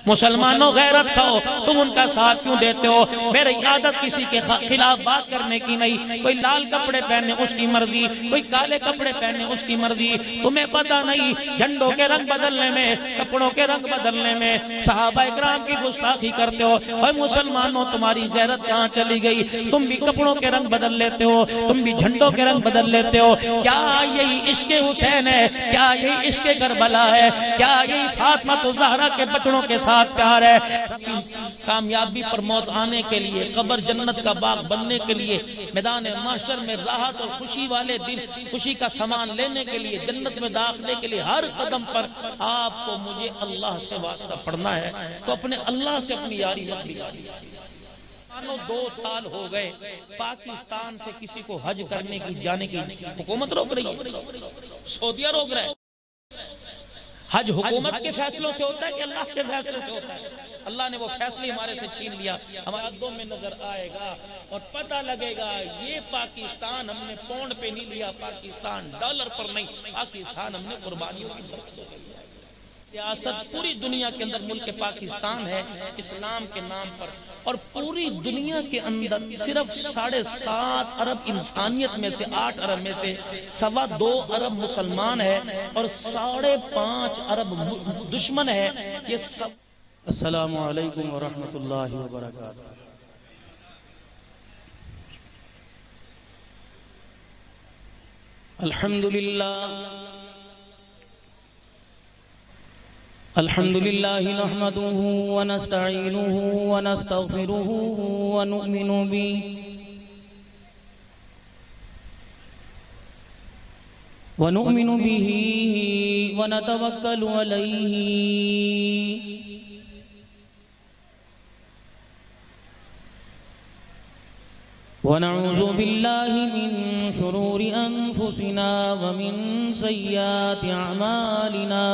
مسلمانوں غیرت کھاؤ، تم ان کا ساتھ کیوں دیتے ہو؟ میری عادت کسی کے خلاف بات کرنے کی نہیں، کوئی لال کپڑے پہنے اس کی مرضی، کوئی کالے کپڑے پہنے اس کی مرضی، تمہیں پتہ نہیں جھنڈوں کے رنگ بدلنے میں، کپڑوں کے رنگ بدلنے میں صحابہ اکرام کی گستاخی کرتے ہو۔ اور مسلمانوں تمہاری غیرت کہاں چلی گئی؟ تم بھی کپڑوں کے رنگ بدل لیتے ہو، تم بھی جھنڈوں کے رنگ بدل لیتے ہو۔ کیا یہی عشق حسین ہے؟ کیا یہی عشق کربلا ہے؟ کیا یہی فاطمہ الزہرا کے بچڑوں کے ساتھ پیار ہے؟ کامیابی پر موت آنے کے لیے، قبر جنت کا باغ بننے کے لیے، میدان محشر میں راحت اور خوشی والے دن خوشی کا سامان لینے کے لیے، جنت میں داخلے کے لیے ہر قدم پر آپ کو مجھے اللہ سے واسطہ پڑھنا ہے، تو اپنے اللہ سے اپنی یاری مت بگاڑیے۔ 2 سال ہو گئے پاکستان سے کسی کو حج کرنے کی جانے کی حکومت روک رہی ہے، سعودیہ روک رہا ہے۔ حج حکومت کے فیصلوں سے ہوتا ہے کہ اللہ کے فیصلے سے ہوتا ہے؟ اللہ نے وہ فیصلے ہمارے سے چھین لیا۔ ہمارے عدوں میں نظر آئے گا اور پتہ لگے گا یہ پاکستان ہم نے پاؤنڈ پہ نہیں لیا، پاکستان ڈالر پر نہیں، پاکستان ہم نے قربانیوں کی برکتوں پہ لیا۔ ریاست پوری دنیا کے اندر ملک پاکستان ہے اسلام کے نام پر، اور پوری دنیا کے اندر صرف 7.5 ارب انسانیت میں سے 8 ارب میں سے 2.25 ارب مسلمان ہے اور 5.5 ارب دشمن ہے۔ یہ سب۔ السلام علیکم ورحمۃ اللہ وبرکاتہ۔ الحمد لله نحمده ونستعينه ونستغفره ونؤمن به ونتوكل عليه ونعوذ بالله من شرور أنفسنا ومن سيئات أعمالنا،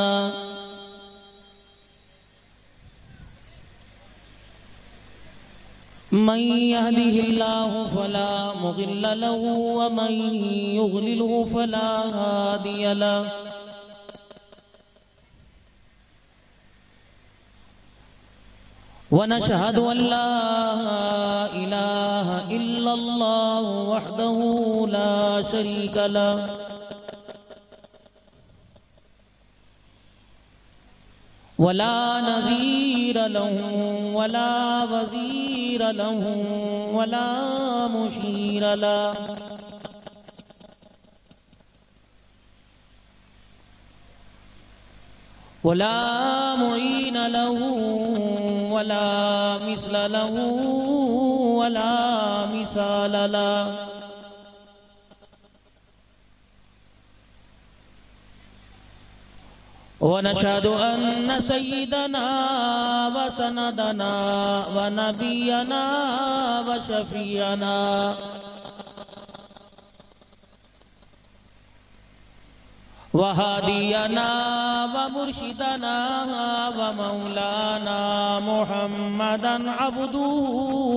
من يهده الله فلا مضل له ومن يضلله فلا هادي له، ونشهد أن لا إله إلا الله وحده لا شريك له، ولا نظير له ولا وزير له ولا مشير له، ولا معين له ولا مثل له ولا مثال له، ونشهد أن سيدنا وسندنا ونبينا وشفيعنا وهادينا ومرشدنا ومولانا محمدا عبده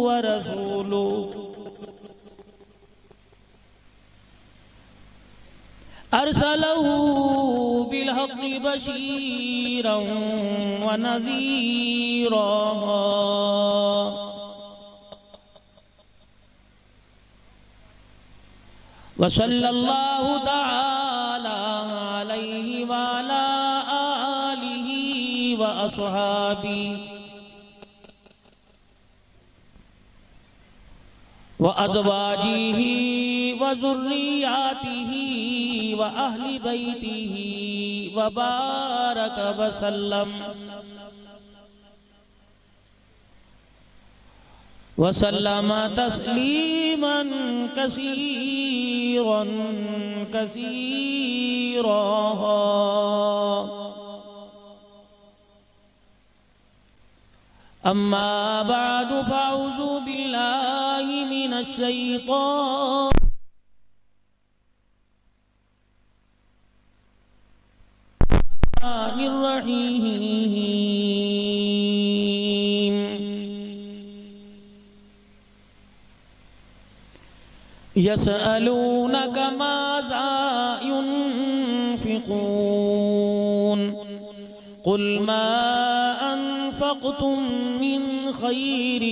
ورسوله، أرسله بالحق بشيرا ونذيرا، وصلى الله تعالى عليه وعلى آله وأصحابه وأزواجه وذرياته وأهل بيته وبارك وسلم وسلم تسليما كثيرا كثيرا، أما بعد فأعوذ بالله من الشيطان الرحيم، يسألونك ماذا ينفقون قل ما أنفقون أنفقتم من خير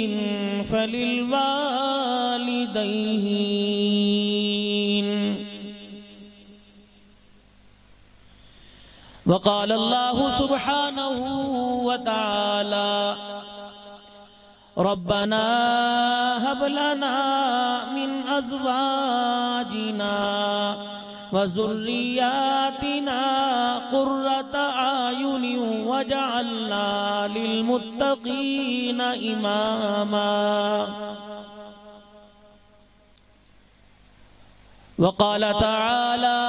فللوالدين. وقال الله سبحانه وتعالى ربنا هب لنا من أزواجنا وذرياتنا قرة أعين واجعلنا للمتقين إماما. وقال تعالى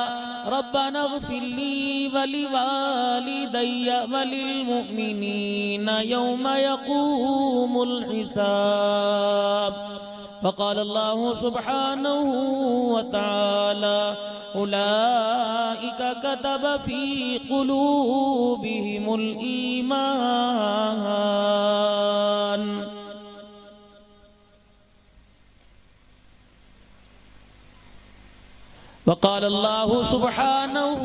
ربنا اغفر لي ولوالدي وللمؤمنين يوم يقوم الحساب. وقال الله سبحانه وتعالى أولئك كتب في قلوبهم الإيمان. وقال الله سبحانه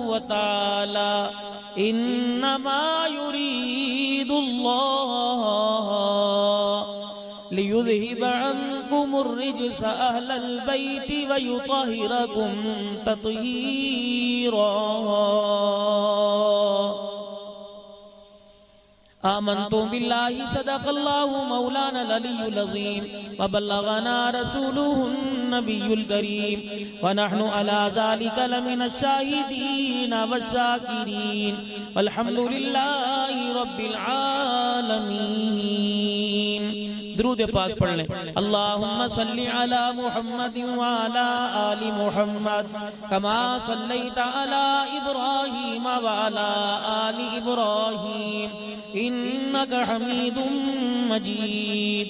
وتعالى إنما يريد الله ليذهب عنكم الرجس أهل البيت ويطهركم تطهيرا. آمنت بالله صدق الله مولانا العلي العظيم وبلغنا رسوله النبي الكريم ونحن على ذلك لمن الشاهدين والشاكرين والحمد لله رب العالمين. درود پاک پڑھ لیں. اللہم صلی علی محمد وعلی آل محمد کما صلیت علی ابراہیم وعلی آل ابراہیم انک حمید مجید.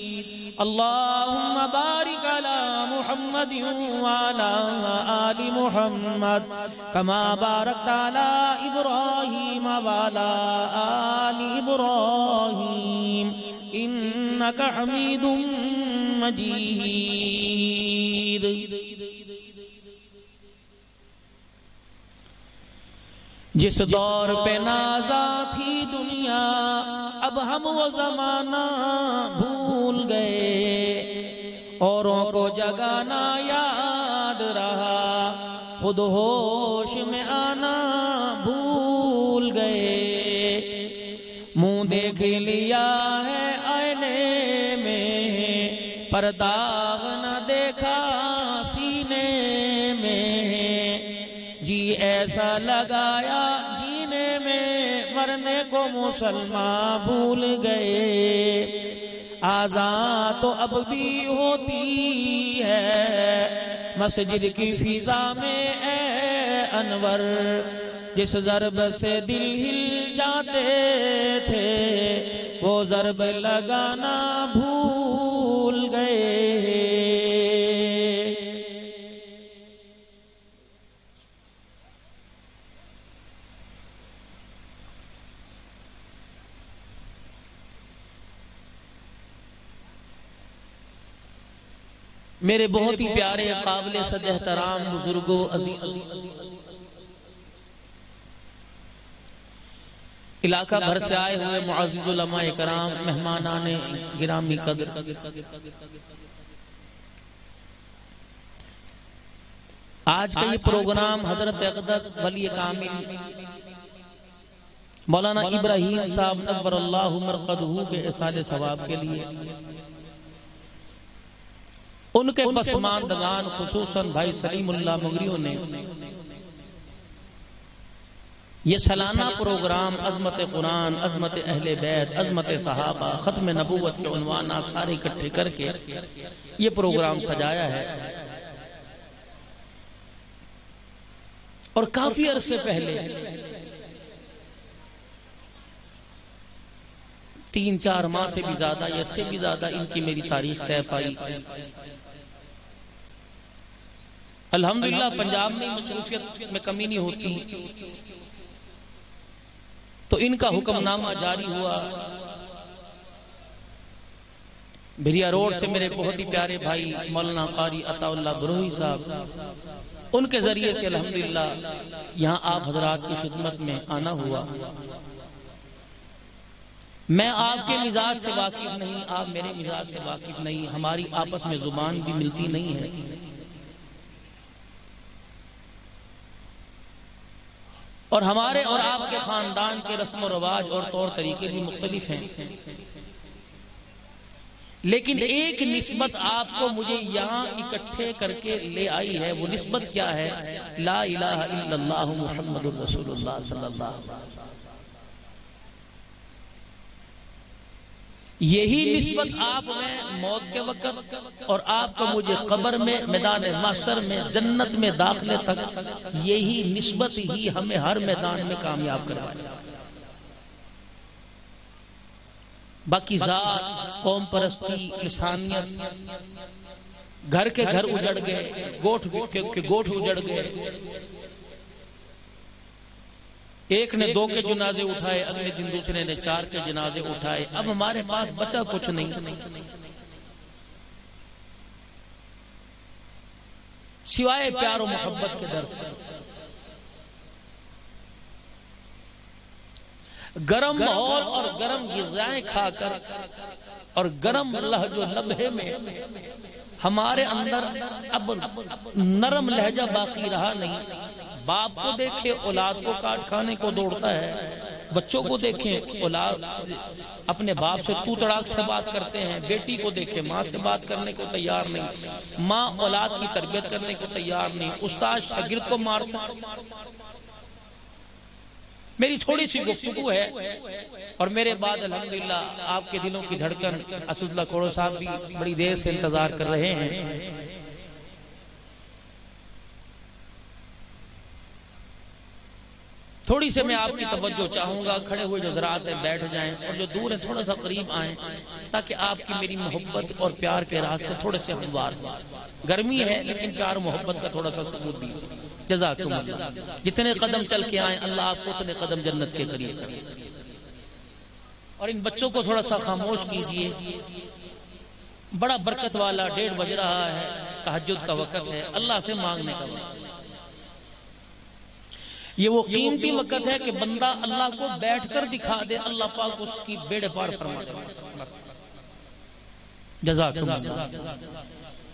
اللہم بارک علی محمد وعلی آل محمد کما بارکت علی ابراہیم وعلی آل ابراہیم انک حمید مجید. جس دور پہ نازا تھی دنیا اب ہم وہ زمانہ بھول گئے. اوروں کو جگانا یاد رہا خود ہوش میں آنا بھول گئے. منہ دیکھ لیا ہے پر داغ نہ دیکھا سینے میں. جی ایسا لگایا جینے میں مرنے کو مسلمان بھول گئے. آزاں تو اب بھی ہوتی ہے مسجد کی فضا میں اے انور. جس ضرب سے دل ہل جاتے تھے وہ ضرب لگانا بھول گئے. میرے بہت ہی پیارے قابل صد احترام بزرگوں علاقہ بھر سے آئے ہوئے معزز علماء کرام مہمانان گرامی قدر، آج کا یہ پروگرام حضرت اقدس ولی کامل مولانا ابراہیم صاحب نور اللہ مرقدہ کے احصال ثواب کے لیے ان کے پسماندگان خصوصاً بھائی سلیم اللہ مغریوں نے یہ سالانہ پروگرام عظمت قرآن، عظمت اہل بیت، عظمت صحابہ، ختم نبوت کے عنوانات سارے اکٹھے کر کے یہ پروگرام سجایا ہے. اور کافی عرصے پہلے 3-4 ماہ سے بھی زیادہ یا اس سے بھی زیادہ ان کی میری تاریخ طے پائی. الحمدللہ پنجاب میں مصروفیت میں کمی نہیں ہوتی تو ان کا حکم نامہ جاری ہوا. بھریا روڈ سے میرے بہت ہی پیارے بھائی مولانا قاری عطا اللہ بروہی صاحب، ان کے ذریعے سے الحمدللہ یہاں آپ حضرات کی خدمت میں آنا ہوا. میں آپ کے مزاج سے واقف نہیں، آپ میرے مزاج سے واقف نہیں، ہماری آپس میں زبان بھی ملتی نہیں ہے، اور ہمارے اور آپ کے خاندان کے رسم و رواج اور طور طریقے بھی مختلف ہیں، لیکن ایک نسبت آپ کو مجھے یہاں اکٹھے کر کے لے آئی ہے۔ وہ نسبت کیا ہے؟ لا الہ الا اللہ محمد الرسول اللہ صلی اللہ علیہ وسلم۔ یہی نسبت آپ میں موت کے وقت اور آپ کو مجھے قبر میں، میدان محشر میں، جنت میں داخلے تک، یہی نسبت ہی ہمیں ہر میدان میں کامیاب کروائے۔ باقی ذات، قوم پرستی، لسانیت، گھر کے گھر اجڑ گئے، گوٹھ کے گوٹھ اجڑ گئے، ایک نے 2 کے جنازے اٹھائے، اگلے دن دوسرے نے 4 کے جنازے اٹھائے، اب ہمارے پاس بچا کچھ نہیں، سوائے پیار و محبت کے درس کا۔ گرم ماحول اور گرم غذائیں کھا کر اور گرم لہجہ و لمحے میں ہمارے اندر اب نرم لہجہ باقی رہا نہیں۔ باپ کو دیکھے اولاد کو کاٹ کھانے کو دوڑتا ہے، بچوں کو دیکھیں اولاد اپنے باپ سے تو تڑاک سے بات کرتے ہیں، بیٹی کو دیکھیں ماں سے بات کرنے کو تیار نہیں، ماں اولاد کی تربیت کرنے کو تیار نہیں، استاد شاگرد کو مارتا۔ میری تھوڑی سی گفتگو ہے، اور میرے بعد الحمدللہ آپ کے دلوں کی دھڑکن اسد اللہ کھوڑو صاحب بھی بڑی دیر سے انتظار کر رہے ہیں۔ تھوڑی سے میں آپ کی توجہ چاہوں گا، کھڑے ہوئے جو حضرات ہیں بیٹھ جائیں، اور جو دور ہیں تھوڑا سا قریب آئیں، تاکہ آپ کی میری محبت اور پیار کے راستے تھوڑے سے ہموار ہوں۔ گرمی ہے لیکن پیار و محبت کا تھوڑا سا ثبوت بھی۔ جزاکم اللہ۔ جتنے قدم چل کے آئیں اللہ آپ کو اتنے قدم جنت کے قریب کرے۔ اور ان بچوں کو تھوڑا سا خاموش کیجئے، بڑا برکت والا 1:30 بج رہا ہے، تہجد کا وقت ہے، اللہ سے مانگنے کا وقت ہے۔ یہ وہ قیمتی وقت ہے کہ بندہ اللہ کو بیٹھ کر دکھا دے، اللہ پاک اس کی بیڑے پار فرما دے۔ جزاکم اللہ۔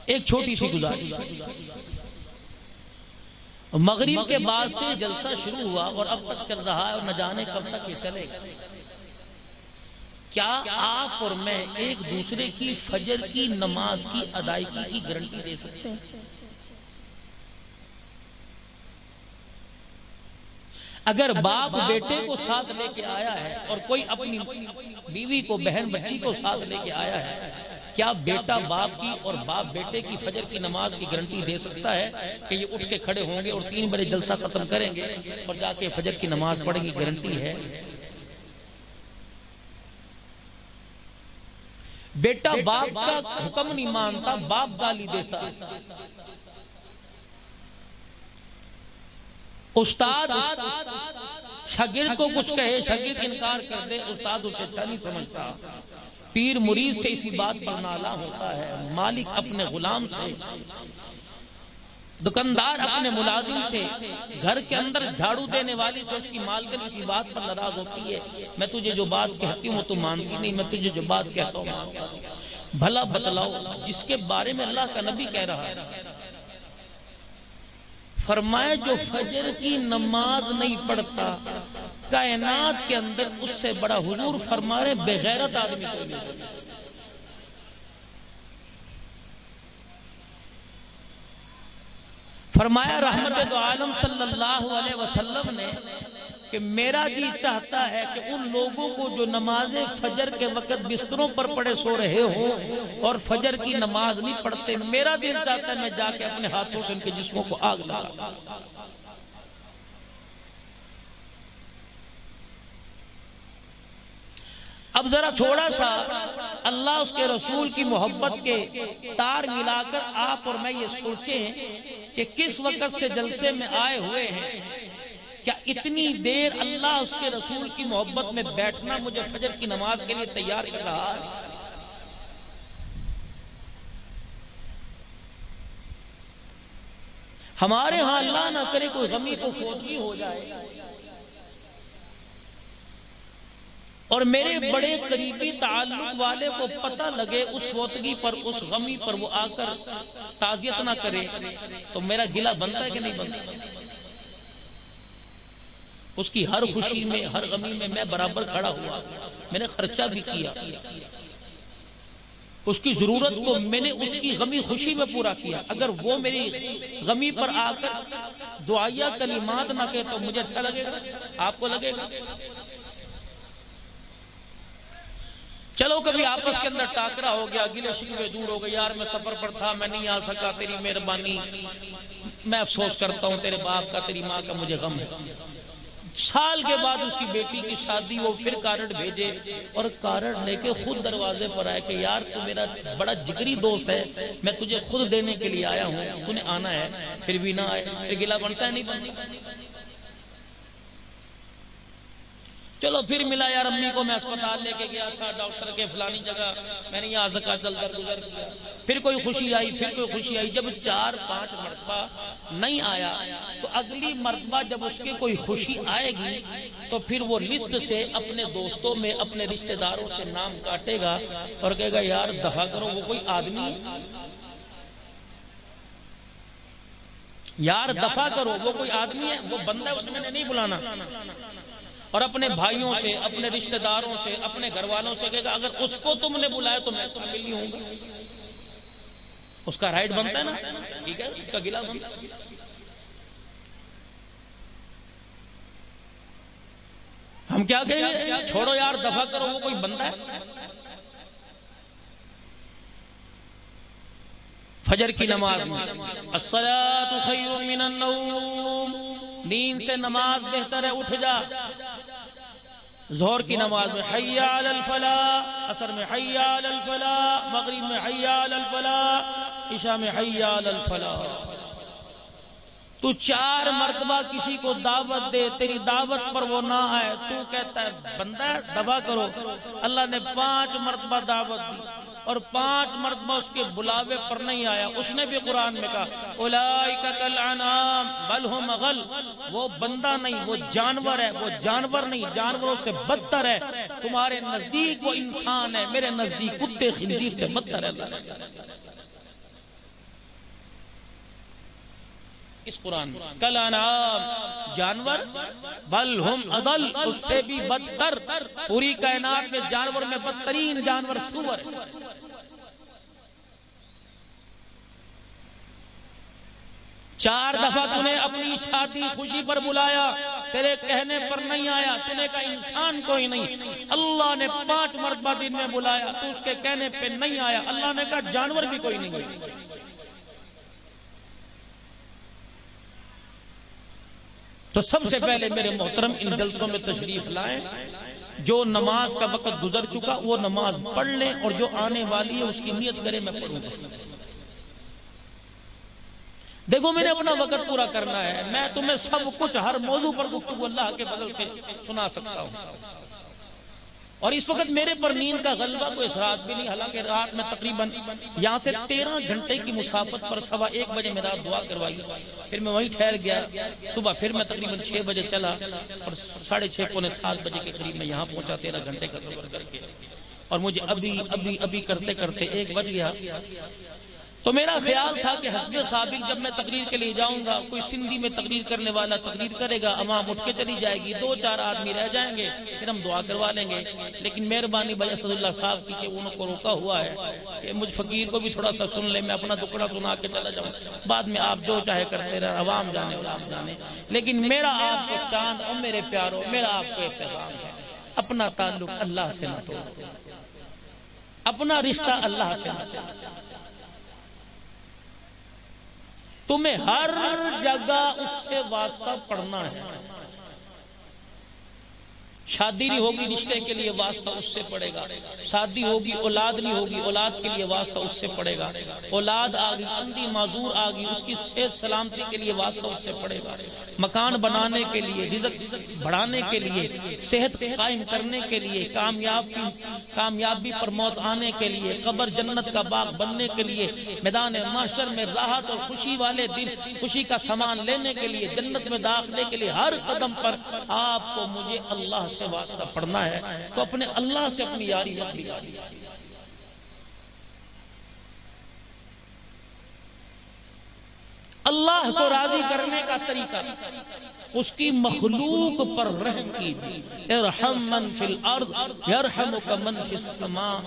ایک چھوٹی سی گزارش، مغرب کے بعد سے جلسہ شروع ہوا اور اب تک چل رہا ہے، اور نہ جانے کب تک یہ چلے گا۔ کیا آپ اور میں ایک دوسرے کی فجر کی نماز کی ادائیگی کی گارنٹی دے سکتے ہیں؟ اگر باپ بیٹے کو ساتھ لے کے آیا ہے اور کوئی اپنی بیوی کو، بہن بچی کو ساتھ لے کے آیا ہے، کیا بیٹا باپ کی اور باپ بیٹے کی فجر کی نماز کی گارنٹی دے سکتا ہے کہ یہ اٹھ کے کھڑے ہوں گے اور 3 بجے جلسہ ختم کریں گے اور جا کے فجر کی نماز پڑھیں گے؟ گارنٹی ہے؟ بیٹا باپ کا حکم نہیں مانتا، باپ گالی دیتا۔ استاد شاگرد کو کچھ کہے، شاگرد انکار کر دے، استاد اسے اچھا نہیں سمجھتا۔ پیر مرید سے اسی بات پر نالا ہوتا ہے، مالک اپنے غلام سے، دکاندار اپنے ملازم سے، گھر کے اندر جھاڑو دینے والی سے اس کی مالکن اسی بات پر ناراض ہوتی ہے، میں تجھے جو بات کہتی ہوں تو مانتی نہیں، میں تجھے جو بات کہتا ہوں مانتا ہوں۔ بھلا بتلاؤ جس کے بارے میں اللہ کا نبی کہہ رہا ہے، فرمایا جو فجر کی نماز نہیں پڑھتا کائنات کے اندر اس سے بڑا، حضور فرما رہے بے غیرت آدمی کوئی نہیں۔ فرمایا رحمت دو عالم صلی اللہ علیہ وسلم نے کہ میرا جی چاہتا ہے کہ ان لوگوں کو جو نماز فجر کے وقت بستروں پر پڑے سو رہے ہوں اور فجر کی نماز نہیں پڑھتے، میرا دل چاہتا ہے میں جا کے اپنے ہاتھوں سے ان کے جسموں کو آگ لگا۔ اب ذرا تھوڑا سا اللہ اس کے رسول کی محبت کے تار ملا کر آپ اور میں یہ سوچیں کہ کس وقت سے جلسے میں آئے ہوئے ہیں، کیا اتنی دیر اللہ اس کے رسول کی محبت میں بیٹھنا مجھے فجر کی نماز کے لیے تیار کر رہا ہے؟ ہمارے ہاں اللہ نہ کرے کوئی غمی کو فوتگی ہو جائے اور میرے بڑے قریبی تعلق والے کو پتہ لگے اس فوتگی پر، اس غمی پر، وہ آ کر تعزیت نہ کرے تو میرا گلہ بنتا ہے کہ نہیں بنتا؟ اس کی ہر خوشی میں، ہر غمی میں میں برابر کھڑا ہوا، میں نے خرچہ بھی کیا، اس کی ضرورت کو میں نے اس کی غمی خوشی میں پورا کیا۔ اگر وہ میری غمی پر آ کر دعائیہ کلمات نہ کہے تو مجھے اچھا لگے گا؟ آپ کو لگے گا؟ چلو کبھی آپس کے اندر ٹاکرا ہو گیا، گلے شکوے دور ہو گئے، یار میں سفر پر تھا، میں نہیں آ سکا، تیری مہربانی، میں افسوس کرتا ہوں، تیرے باپ کا، تیری ماں کا مجھے غم ہے۔ سال کے بعد اس کی بیٹی کی شادی، وہ پھر کارڈ بھیجے اور کارڈ لے کے خود دروازے پر آئے کہ یار تو میرا بڑا جگری دوست ہے، میں تجھے خود دینے کے لیے آیا ہوں، تو نے آنا ہے، پھر بھی نہ آئے، پھر گلہ بنتا ہے نہیں بنتا؟ چلو پھر ملا، یار امی کو میں اسپتال لے کے گیا تھا، ڈاکٹر کے فلانی جگہ، میں نہیں آ سکا، چل در گزر گیا، پھر کوئی خوشی آئی، پھر کوئی خوشی آئی۔ جب 4-5 مرتبہ نہیں آیا تو اگلی مرتبہ جب اس کی کوئی خوشی آئے گی تو پھر وہ لسٹ سے اپنے دوستوں میں، اپنے رشتہ داروں سے نام کاٹے گا اور کہے گا یار دفع کرو، وہ کوئی آدمی، یار دفع کرو، وہ کوئی آدمی ہے، وہ بندہ ہے، اس میں نے نہیں بلانا۔ اور اپنے بھائیوں سے، اپنے رشتہ داروں سے، اپنے گھر والوں سے کہے گا اگر اس کو تم نے بلایا تو میں شامل نہیں ہوں گا۔ اس کا رائٹ بنتا ہے نا، ٹھیک ہے، اس کا گلہ بنتا ہے۔ ہم کیا کہیں گے؟ چھوڑو یار دفع کرو، وہ کوئی بندہ ہے۔ فجر کی نماز میں الصلاۃ خیر من النوم، نیند سے نماز بہتر ہے، اٹھ جا۔ ظہر کی نماز میں حی علی الفلاح، عصر میں حی علی الفلاح، مغرب میں حی علی الفلاح، عشاء میں حی علی الفلاح۔ تو 4 مرتبہ کسی کو دعوت دے، تیری دعوت پر وہ نہ آئے، تو کہتا ہے بندہ ہے دفع کرو۔ اللہ نے 5 مرتبہ دعوت دی اور 5 مرتبہ اس کے بلاوے پر نہیں آیا، اس نے بھی قرآن میں کہا اولئک کالانعام بل ہم اضل، وہ بندہ نہیں، وہ جانور ہے، وہ جانور نہیں، جانوروں سے بدتر ہے۔ تمہارے نزدیک وہ انسان ہے، میرے نزدیک کتے خنزیر سے بدتر ہے۔ اس قرآن میں کالانعام، جانور، بل ہم اضل، اس سے بھی بدتر۔ پوری کائنات میں جانور میں بدترین جانور سور ہے۔ 4 دفعہ تو نے اپنی شادی خوشی پر بلایا، تیرے کہنے پر نہیں آیا، تو نے کہا انسان کوئی نہیں۔ اللہ نے 5 مرتبہ دن میں بلایا، تو اس کے کہنے پہ نہیں آیا، اللہ نے کہا جانور بھی کوئی نہیں۔ تو سب سے پہلے میرے محترم ان جلسوں میں تشریف لائیں، جو نماز کا وقت گزر چکا وہ نماز پڑھ لیں، اور جو آنے والی ہے اس کی نیت کرے میں پڑھوں گا۔ دیکھو میں نے اپنا وقت پورا کرنا ہے، میں تمہیں سب کچھ ہر موضوع پر گفتگو اللہ کے فضل سے سنا سکتا ہوں، اور اس وقت میرے پر نیند کا غلبہ کوئی اس رات بھی نہیں، حالانکہ رات میں تقریباً یہاں سے 13 گھنٹے کی مسافت پر 1:15 بجے میں رات دعا کروائی، پھر میں وہیں ٹھہر گیا، صبح پھر میں تقریباً 6 بجے چلا اور 6:30 پونے 7 بجے کے قریب میں یہاں پہنچا 13 گھنٹے کا سفر کر کے، اور مجھے ابھی کرتے کرتے 1 بج گیا۔ تو میرا خیال تھا کہ حسب سابق جب میں تقریر کے لیے جاؤں گا، کوئی سندھی میں تقریر کرنے والا تقریر کرے گا، عوام اٹھ کے چلی جائے گی، 2-4 آدمی رہ جائیں گے، پھر ہم دعا کروا لیں گے۔ لیکن مہربانی بھائی اسد اللہ صاحب کی کہ انہوں کو روکا ہوا ہے کہ مجھ فقیر کو بھی تھوڑا سا سن لے، میں اپنا ٹکڑا سنا کے چلا جاؤں، بعد میں آپ جو چاہے کرتے رہے، عوام جانے اور آپ جانے۔ لیکن میرا آپ کو چاند اور میرے پیاروں، میرا آپ کو پیغام ہے، اپنا تعلق اللہ سے نہ توڑو، اپنا رشتہ اللہ سے نہ توڑو۔ تمہیں ہر جگہ اس سے واسطہ پڑھنا ہے۔ شادی نہیں ہوگی رشتے کے لیے واسطہ اس سے پڑے گا، شادی ہوگی اولاد نہیں ہوگی اولاد کے لیے واسطہ اس سے پڑے گا، اولاد آگئی اندھی معذور آگئی اس کی صحت سلامتی کے لیے واسطہ اس سے پڑے گا، مکان بنانے کے لیے، رزق بڑھانے کے لیے، صحت قائم کرنے کے لیے، کامیابی پر موت آنے کے لیے، قبر جنت کا باغ بننے کے لیے، میدان محشر میں راحت اور خوشی والے دن خوشی کا سامان لینے کے لیے، جنت میں داخلے کے لیے، ہر قدم پر آپ کو مجھے اللہ سے واسطہ پڑھنا ہے تو اپنے اللہ سے اپنی یاری مت بگاڑی۔ اللہ کو راضی کرنے کا طریقہ اس کی مخلوق پر رحم کیجیے۔ ارحم من فی الارض یرحمک من فی السماء،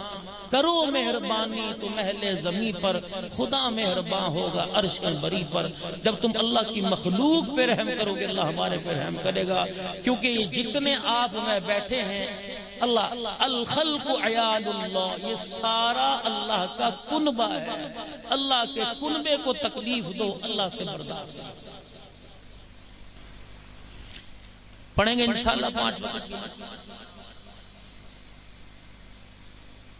کرو مہربانی تم اہل زمین پر، خدا مہربان ہوگا عرش بری پر۔ جب تم اللہ کی مخلوق پہ رحم کرو گے اللہ ہمارے پہ رحم کرے گا، کیونکہ یہ جتنے آپ میں بیٹھے ہیں اللہ الخلق عیال اللہ، یہ سارا اللہ کا کنبہ ہے۔ اللہ کے کنبے کو تکلیف دو، اللہ سے برداشت۔ پڑھیں گے انشاءاللہ 5 وقت۔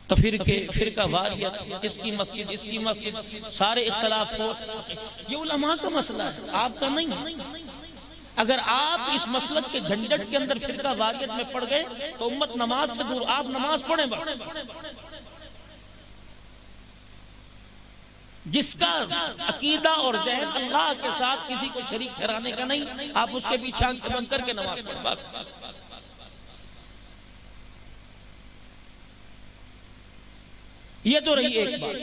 تو فرقہ واریت، اس کی مسجد اس کی مسجد، سارے اختلاف ہو، یہ علماء کا مسئلہ ہے، آپ کا نہیں۔ اگر آپ اس مسلک کے جھنجٹ کے اندر فرقہ واریت میں پڑ گئے تو امت نماز سے دور، آپ نماز پڑھیں بس۔ جس کا عقیدہ اور ذہن اللہ کے ساتھ کسی کو شریک ٹھہرانے کا نہیں، آپ اس کے پیچھے آنکھ بند کر کے نماز پڑھیں بس۔ یہ تو رہی ایک بات۔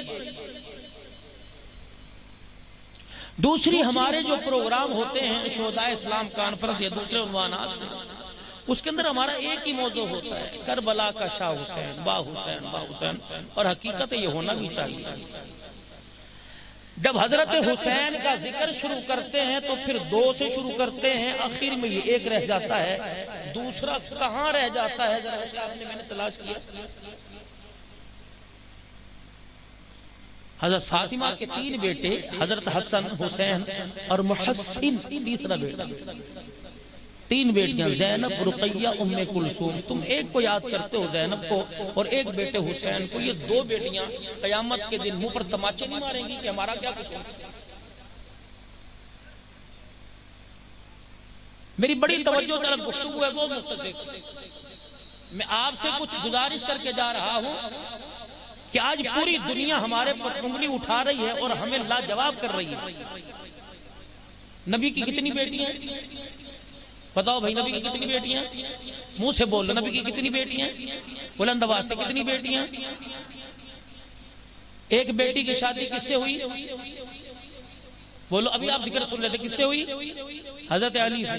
دوسری، ہمارے جو پروگرام ہوتے ہیں شہدائے اسلام کانفرنس یا دوسرے عنوانات سے، اس کے اندر ہمارا ایک ہی موضوع ہوتا ہے، کربلا کا شاہ حسین، با حسین با حسین، اور حقیقت یہ ہونا بھی چاہیے۔ جب حضرت حسین کا ذکر شروع کرتے ہیں تو پھر 2 سے شروع کرتے ہیں، آخر میں یہ ایک رہ جاتا ہے، دوسرا کہاں رہ جاتا ہے ذرا میں نے تلاش کیا۔ حضرت فاطمہ کے 3 بیٹے، حضرت حسن، حسین اور محسن، تیسرا بیٹا۔ 3 بیٹیاں، زینب، رقیہ، ام کلثوم۔ تم ایک کو یاد کرتے ہو زینب کو اور ایک بیٹے حسین کو، یہ 2 بیٹیاں قیامت کے دن منہ پر تماچے نہیں ماریں گی کہ ہمارا کیا قصور ہے؟ میری بڑی توجہ طلب گفتگو ہے، بہت مختصر۔ میں آپ سے کچھ گزارش کر کے جا رہا ہوں کہ آج پوری دنیا ہمارے پر انگلی اٹھا رہی ہے اور ہمیں لاجواب کر رہی ہے۔ نبی کی کتنی بیٹیاں ہیں؟ بتاؤ بھائی، نبی کی کتنی بیٹیاں ہیں؟ منہ سے بول رہے، نبی کی کتنی بیٹیاں ہیں؟ بلند آواز سے، کتنی بیٹیاں؟ ایک بیٹی کی شادی کس سے ہوئی؟ بولو، ابھی آپ ذکر سن لیتے، کس سے ہوئی؟ حضرت علی سے۔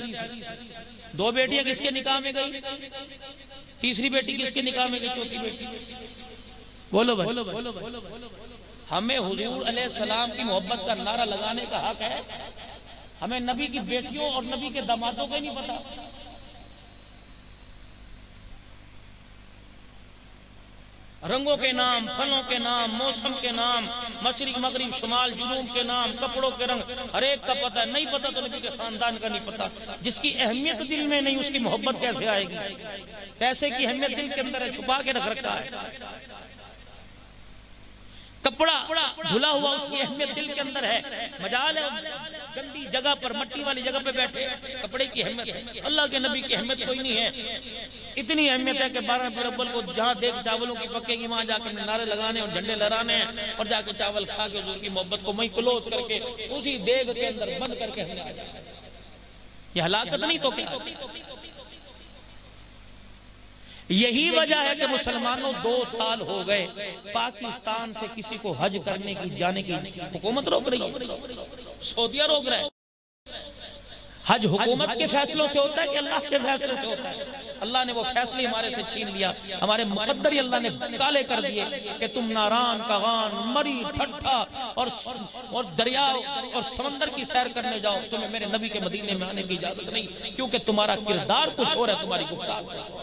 2 بیٹیاں کس کے نکاح میں گئی؟ تیسری بیٹی کس کے نکاح میں گئی؟ چوتھی بیٹی؟ بولو بھائی۔ ہمیں حضور علیہ السلام کی محبت کا نعرہ لگانے کا حق ہے، ہمیں نبی کی بیٹیوں اور نبی کے دامادوں کا نہیں پتا۔ رنگوں کے نام، پھلوں کے نام، موسم کے نام، مشرق مغرب شمال جنوب کے نام، کپڑوں کے رنگ، ہر ایک کا پتہ ہے۔ نہیں پتا تو نبی کے خاندان کا نہیں پتا۔ جس کی اہمیت دل میں نہیں، اس کی محبت کیسے آئے گی؟ پیسے کی اہمیت دل کے اندر ہے، چھپا کے رکھ رکھا ہے۔ کپڑا دھلا ہوا، اس کی اہمیت دل کے اندر ہے۔ مجال ہے گندی جگہ پر، مٹی والی جگہ پہ بیٹھے، کپڑے کی اہمیت ہے۔ اللہ کے نبی کی اہمیت کوئی نہیں ہے۔ اتنی اہمیت ہے کہ 12 ربیع الاول کو جہاں دیکھ چاولوں کی پکے گی، وہاں جا کے نعرے لگانے اور جھنڈے لہرانے ہیں، اور جا کے چاول کھا کے حضور کی محبت کو میں کلوز کر کے اسی دیگ کے اندر بند کر کے ہمیں آ جاتا ہے۔ یہ ہلاکت نہیں تو کیا؟ یہی وجہ ہے کہ مسلمانوں 2 سال ہو گئے پاکستان سے کسی کو حج کرنے کی جانے کی حکومت روک رہی ہے، سعودیہ روک رہا ہے۔ حج حکومت کے فیصلوں سے ہوتا ہے کہ اللہ کے فیصلے سے ہوتا ہے؟ اللہ نے وہ فیصلے ہمارے سے چھین لیا، ہمارے مقدر ہی اللہ نے کالے کر دیے کہ تم ناران، کغان، مری، ٹھٹھا اور دریا اور سمندر کی سیر کرنے جاؤ، تمہیں میرے نبی کے مدینے میں آنے کی اجازت نہیں، کیونکہ تمہارا کردار کچھ اور ہے، تمہاری گفتگو۔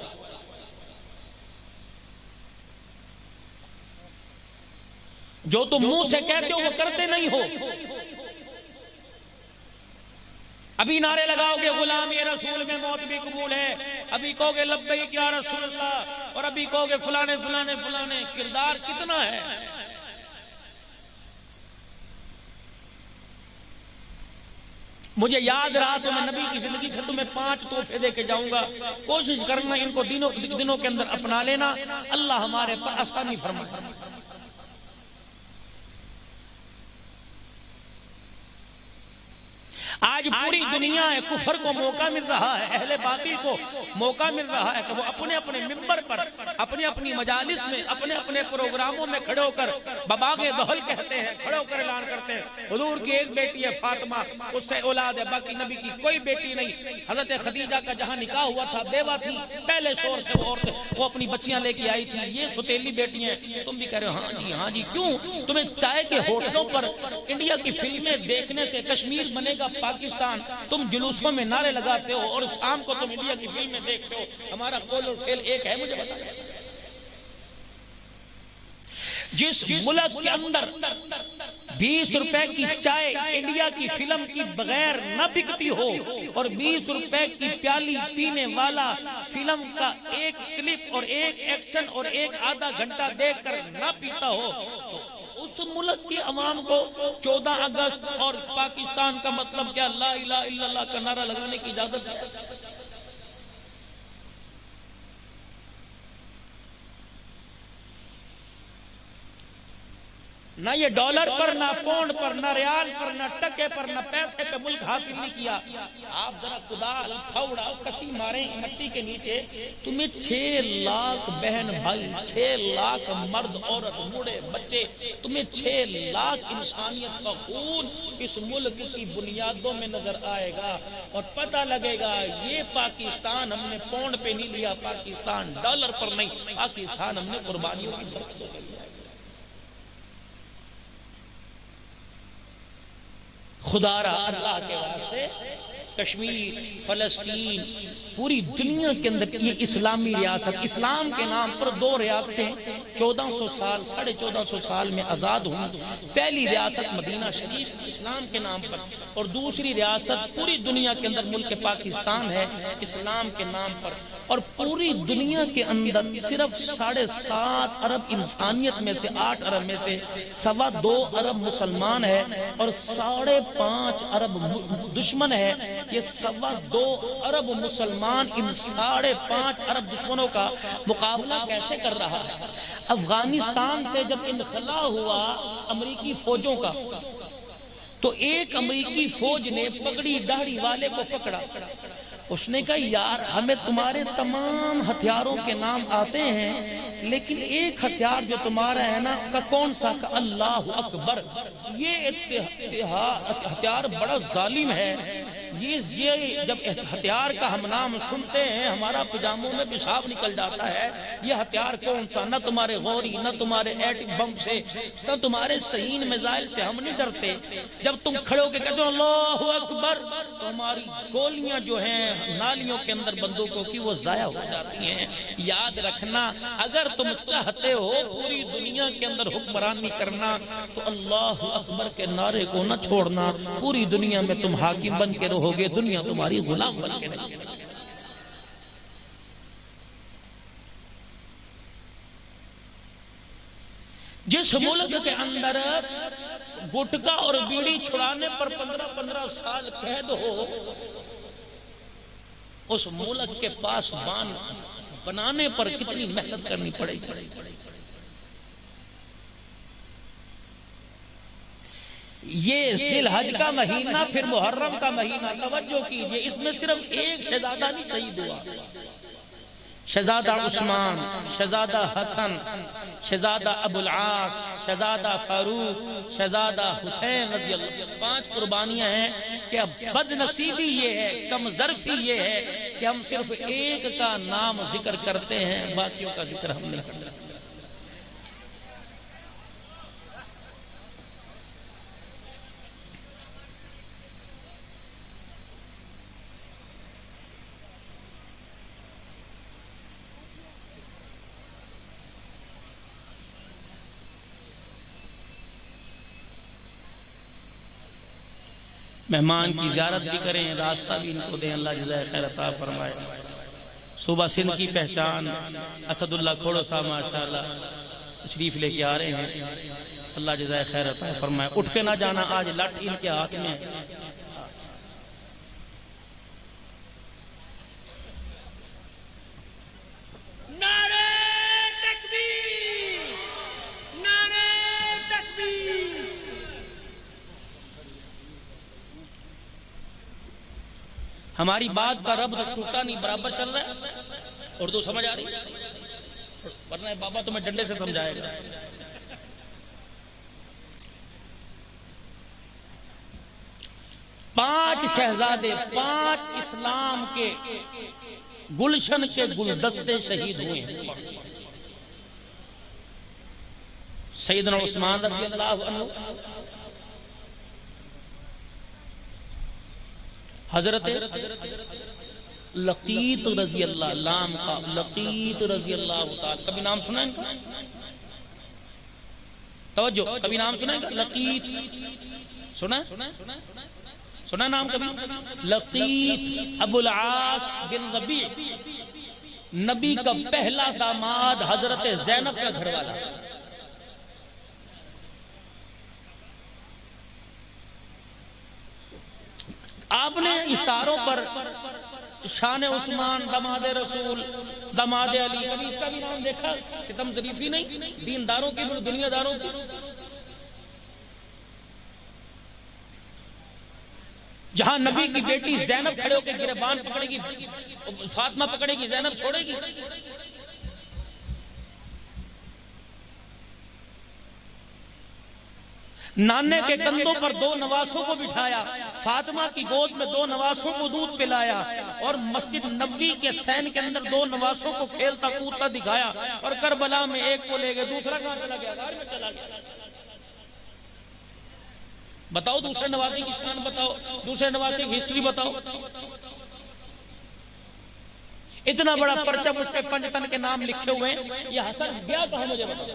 جو تم منہ سے کہتے ہو وہ کرتے نہیں ہو۔ ابھی نعرے لگاؤ گے غلامی رسول میں موت بھی قبول ہے، ابھی کہو گے لبیک یا رسول اللہ، اور ابھی کہو گے فلانے فلانے فلانے۔ کردار کتنا ہے؟ مجھے یاد رہا تو میں نبی کی زندگی سے تمہیں 5 تحفے دے کے جاؤں گا، کوشش کرنا ان کو دنوں کے اندر اپنا لینا، اللہ ہمارے پر آسانی فرمائے۔ آج پوری دنیا کفر کو موقع مل رہا ہے، اہل باطل کو موقع مل رہا ہے کہ وہ اپنے اپنے منبر پر، اپنی اپنی مجالس میں، اپنے اپنے پروگراموں میں کھڑے ہو کر بباغ دہل کہتے ہیں، کھڑے ہو کر اعلان کرتے ہیں حضور کی ایک بیٹی ہے فاطمہ، اس سے اولاد ہے، باقی نبی کی کوئی بیٹی نہیں۔ حضرت خدیجہ کا جہاں نکاح ہوا تھا بیوہ تھی، پہلے شور سے وہ اپنی بچیاں لے کے آئی تھی، یہ ستیلی بیٹی ہیں۔ تم بھی کہہ رہے ہو ہاں جی ہاں جی، کیوں؟ تمہیں چائے کے ہوٹلوں پر انڈیا کی فلمیں دیکھنے سے کشمیر بنے گا پاکستان، تم جلوسوں میں نعرے لگاتے ہو اور شام کو تم انڈیا کی فلمیں دیکھتے ہو، ہمارا قول اور فعل ایک ہے؟ مجھے بتائیں جس ملک کے اندر 20 روپے کی چائے انڈیا کی فلم کی بغیر نہ بکتی ہو اور 20 روپے کی پیالی پینے والا فلم کا ایک کلپ اور ایک ایکشن اور ایک آدھا گھنٹہ دیکھ کر نہ پیتا ہو، تو اس ملک کی عوام کو 14 اگست اور پاکستان کا مطلب کیا لا الہ الا اللہ کا نعرہ لگانے کی اجازت ہے؟ نہ یہ ڈالر پر، نہ پونڈ پر، نہ ریال پر، نہ ٹکے پر، نہ پیسے پہ ملک حاصل نہیں کیا۔ آپ ذرا کدال پھاوڑا کسی ماریں مٹی کے نیچے، تمہیں 6 لاکھ بہن بھائی، 6 لاکھ مرد عورت بوڑھے بچے، تمہیں 6 لاکھ انسانیت کا خون اس ملک کی بنیادوں میں نظر آئے گا اور پتہ لگے گا یہ پاکستان ہم نے پونڈ پہ نہیں لیا، پاکستان ڈالر پر نہیں، پاکستان ہم نے قربانیوں کی برکتوں پہ لیا۔ خدا را اللہ کے واسطے کشمیر، فلسطین، پوری دنیا کے اندر یہ اسلامی ریاست، اسلام کے نام پر 2 ریاستیں 1400 سال 1450 سال میں آزاد ہوئی۔ پہلی ریاست مدینہ شریف اسلام کے نام پر، اور دوسری ریاست پوری دنیا کے اندر ملک پاکستان ہے اسلام کے نام پر۔ اور پوری دنیا کے اندر صرف 7.5 ارب انسانیت میں سے 8 ارب میں سے 2.25 ارب مسلمان ہے اور 5.5 ارب دشمن ہے۔ یہ 2.25 ارب مسلمان ان 5.5 ارب دشمنوں کا مقابلہ کیسے کر رہا ہے؟ افغانستان سے جب انخلا ہوا امریکی فوجوں کا، تو ایک امریکی فوج نے پگڑی داڑھی والے کو پکڑا، اس نے کہا یار ہمیں تمہارے تمام ہتھیاروں کے نام آتے ہیں لیکن ایک ہتھیار جو تمہارا ہے نا کا کون سا؟ کہ اللہ اکبر۔ یہ ہتھیار بڑا ظالم ہے، یہ جب ہتھیار کا ہم نام سنتے ہیں ہمارا پجاموں میں پیشاب نکل جاتا ہے۔ یہ ہتھیار کون سا؟ نہ تمہارے غوری، نہ تمہارے ایٹم بم سے، نہ تمہارے صحیح میزائل سے ہم نہیں ڈرتے۔ جب تم کھڑے ہو کے کہتے ہو اللہ اکبر تو ہماری گولیاں جو ہیں نالیوں کے اندر بندوقوں کی وہ ضائع ہو جاتی ہیں۔ یاد رکھنا اگر تم چاہتے ہو پوری دنیا کے اندر حکمرانی کرنا تو اللہ اکبر کے نعرے کو نہ چھوڑنا، پوری دنیا میں تم حاکم بن کے رہو گے، دنیا تمہاری غلام بن کے رہے گی۔ جس ملک کے اندر گٹکا اور بیڑی چھڑانے پر 15 سال قید ہو، اس ملک کے پاس بان بنانے پر کتنی محنت کرنی پڑے گی۔ یہ ذی الحج کا مہینہ پھر محرم کا مہینہ، توجہ کیجئے، اس میں صرف ایک شہزادہ نہیں شہید ہوا، شہزادہ عثمان، شہزادہ حسن، شہزادہ ابو العاص، شہزادہ فاروق، شہزادہ حسین رضی اللہ، 5 قربانیاں ہیں کہ بد نصیبی یہ ہے، کم ظرفی یہ ہے کہ ہم صرف ایک کا نام ذکر کرتے ہیں، باقیوں کا ذکر ہم نہیں کرتے۔ مہمان کی زیارت بھی کریں، راستہ بھی ان کو دیں، اللہ جزائے خیر عطا فرمائے۔ صوبہ سندھ کی پہچان اسد اللہ کھوڑو صاحب ماشاءاللہ تشریف لے کے آ رہے ہیں، اللہ جزائے خیر عطا فرمائے۔ اٹھ کے نہ جانا، آج لاٹھی ان کے ہاتھ میں ہے۔ ہماری بات کا رب ٹوٹا نہیں، برابر چل رہا ہے. اردو سمجھ آ رہی ہے؟ ورنہ بابا تمہیں ڈنڈے سے سمجھائے گا. پانچ شہزادے، پانچ اسلام کے گلشن کے گلدستے شہید ہوئے ہیں. سیدنا عثمان رضی اللہ عنہ، حضرت لقیط رضی اللہ، لام کا لقیط رضی اللہ تعالی، کبھی نام سنا ہے ان کا؟ توجہ، کبھی نام سنا ہے لقیط؟ سنا سنا نام کبھی؟ لقیط ابو العاص بن ربیع، نبی کا پہلا داماد، حضرت زینب کا گھر والا. آپ نے اشتہاروں پر شان عثمان، داماد رسول، داماد علی، کبھی اس کا بھی نام دیکھا؟ ستم ظریفی نہیں، دینداروں کی، دنیا داروں کی. جہاں نبی کی بیٹی زینب کھڑے ہو کے گریبان پکڑے گی، فاطمہ پکڑے گی، زینب چھوڑے گی. نانے کے کندھوں پر دو نواسوں کو بٹھایا، فاطمہ کی گود میں دو نواسوں کو دودھ پلایا، اور مسجد نبوی کے سین کے اندر دو نواسوں کو کھیلتا کودتا دکھایا، اور کربلا میں ایک کو لے گئے، دوسرا کہاں چلا گیا؟ غار میں چلا گیا. بتاؤ دوسرے نواسی کی شان بتاؤ، دوسرے نواسی کی ہسٹری بتاؤ. اتنا بڑا پرچم، اس پہ پنجتن کے نام لکھے ہوئے ہیں. یہ حسن گیا کہاں؟ مجھے بتاؤ.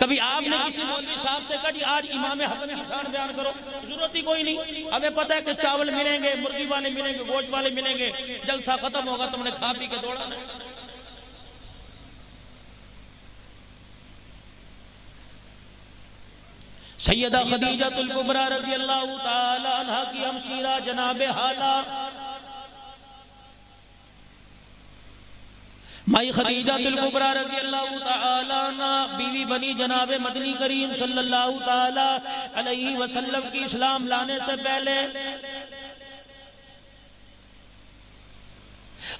کبھی آپ نے کسی مولوی صاحب سے کہا جی آج امام حسن کی شان بیان کرو؟ ضرورت ہی کوئی نہیں. ہمیں پتہ ہے کہ چاول ملیں گے، مرغی والے ملیں گے، گوشت والے ملیں گے، جلسہ ختم ہوگا، تم نے کھا پی کے دوڑا نا. سیدہ خدیجہ الکبریٰ رضی اللہ تعالی عنہ کی ہمشیرہ جناب حالہ مائی خدیجہ الکبریٰ رضی اللہ تعالی عنہ بیوی بنی جناب مدنی کریم صلی اللہ تعالی علیہ وسلم کی اسلام لانے سے پہلے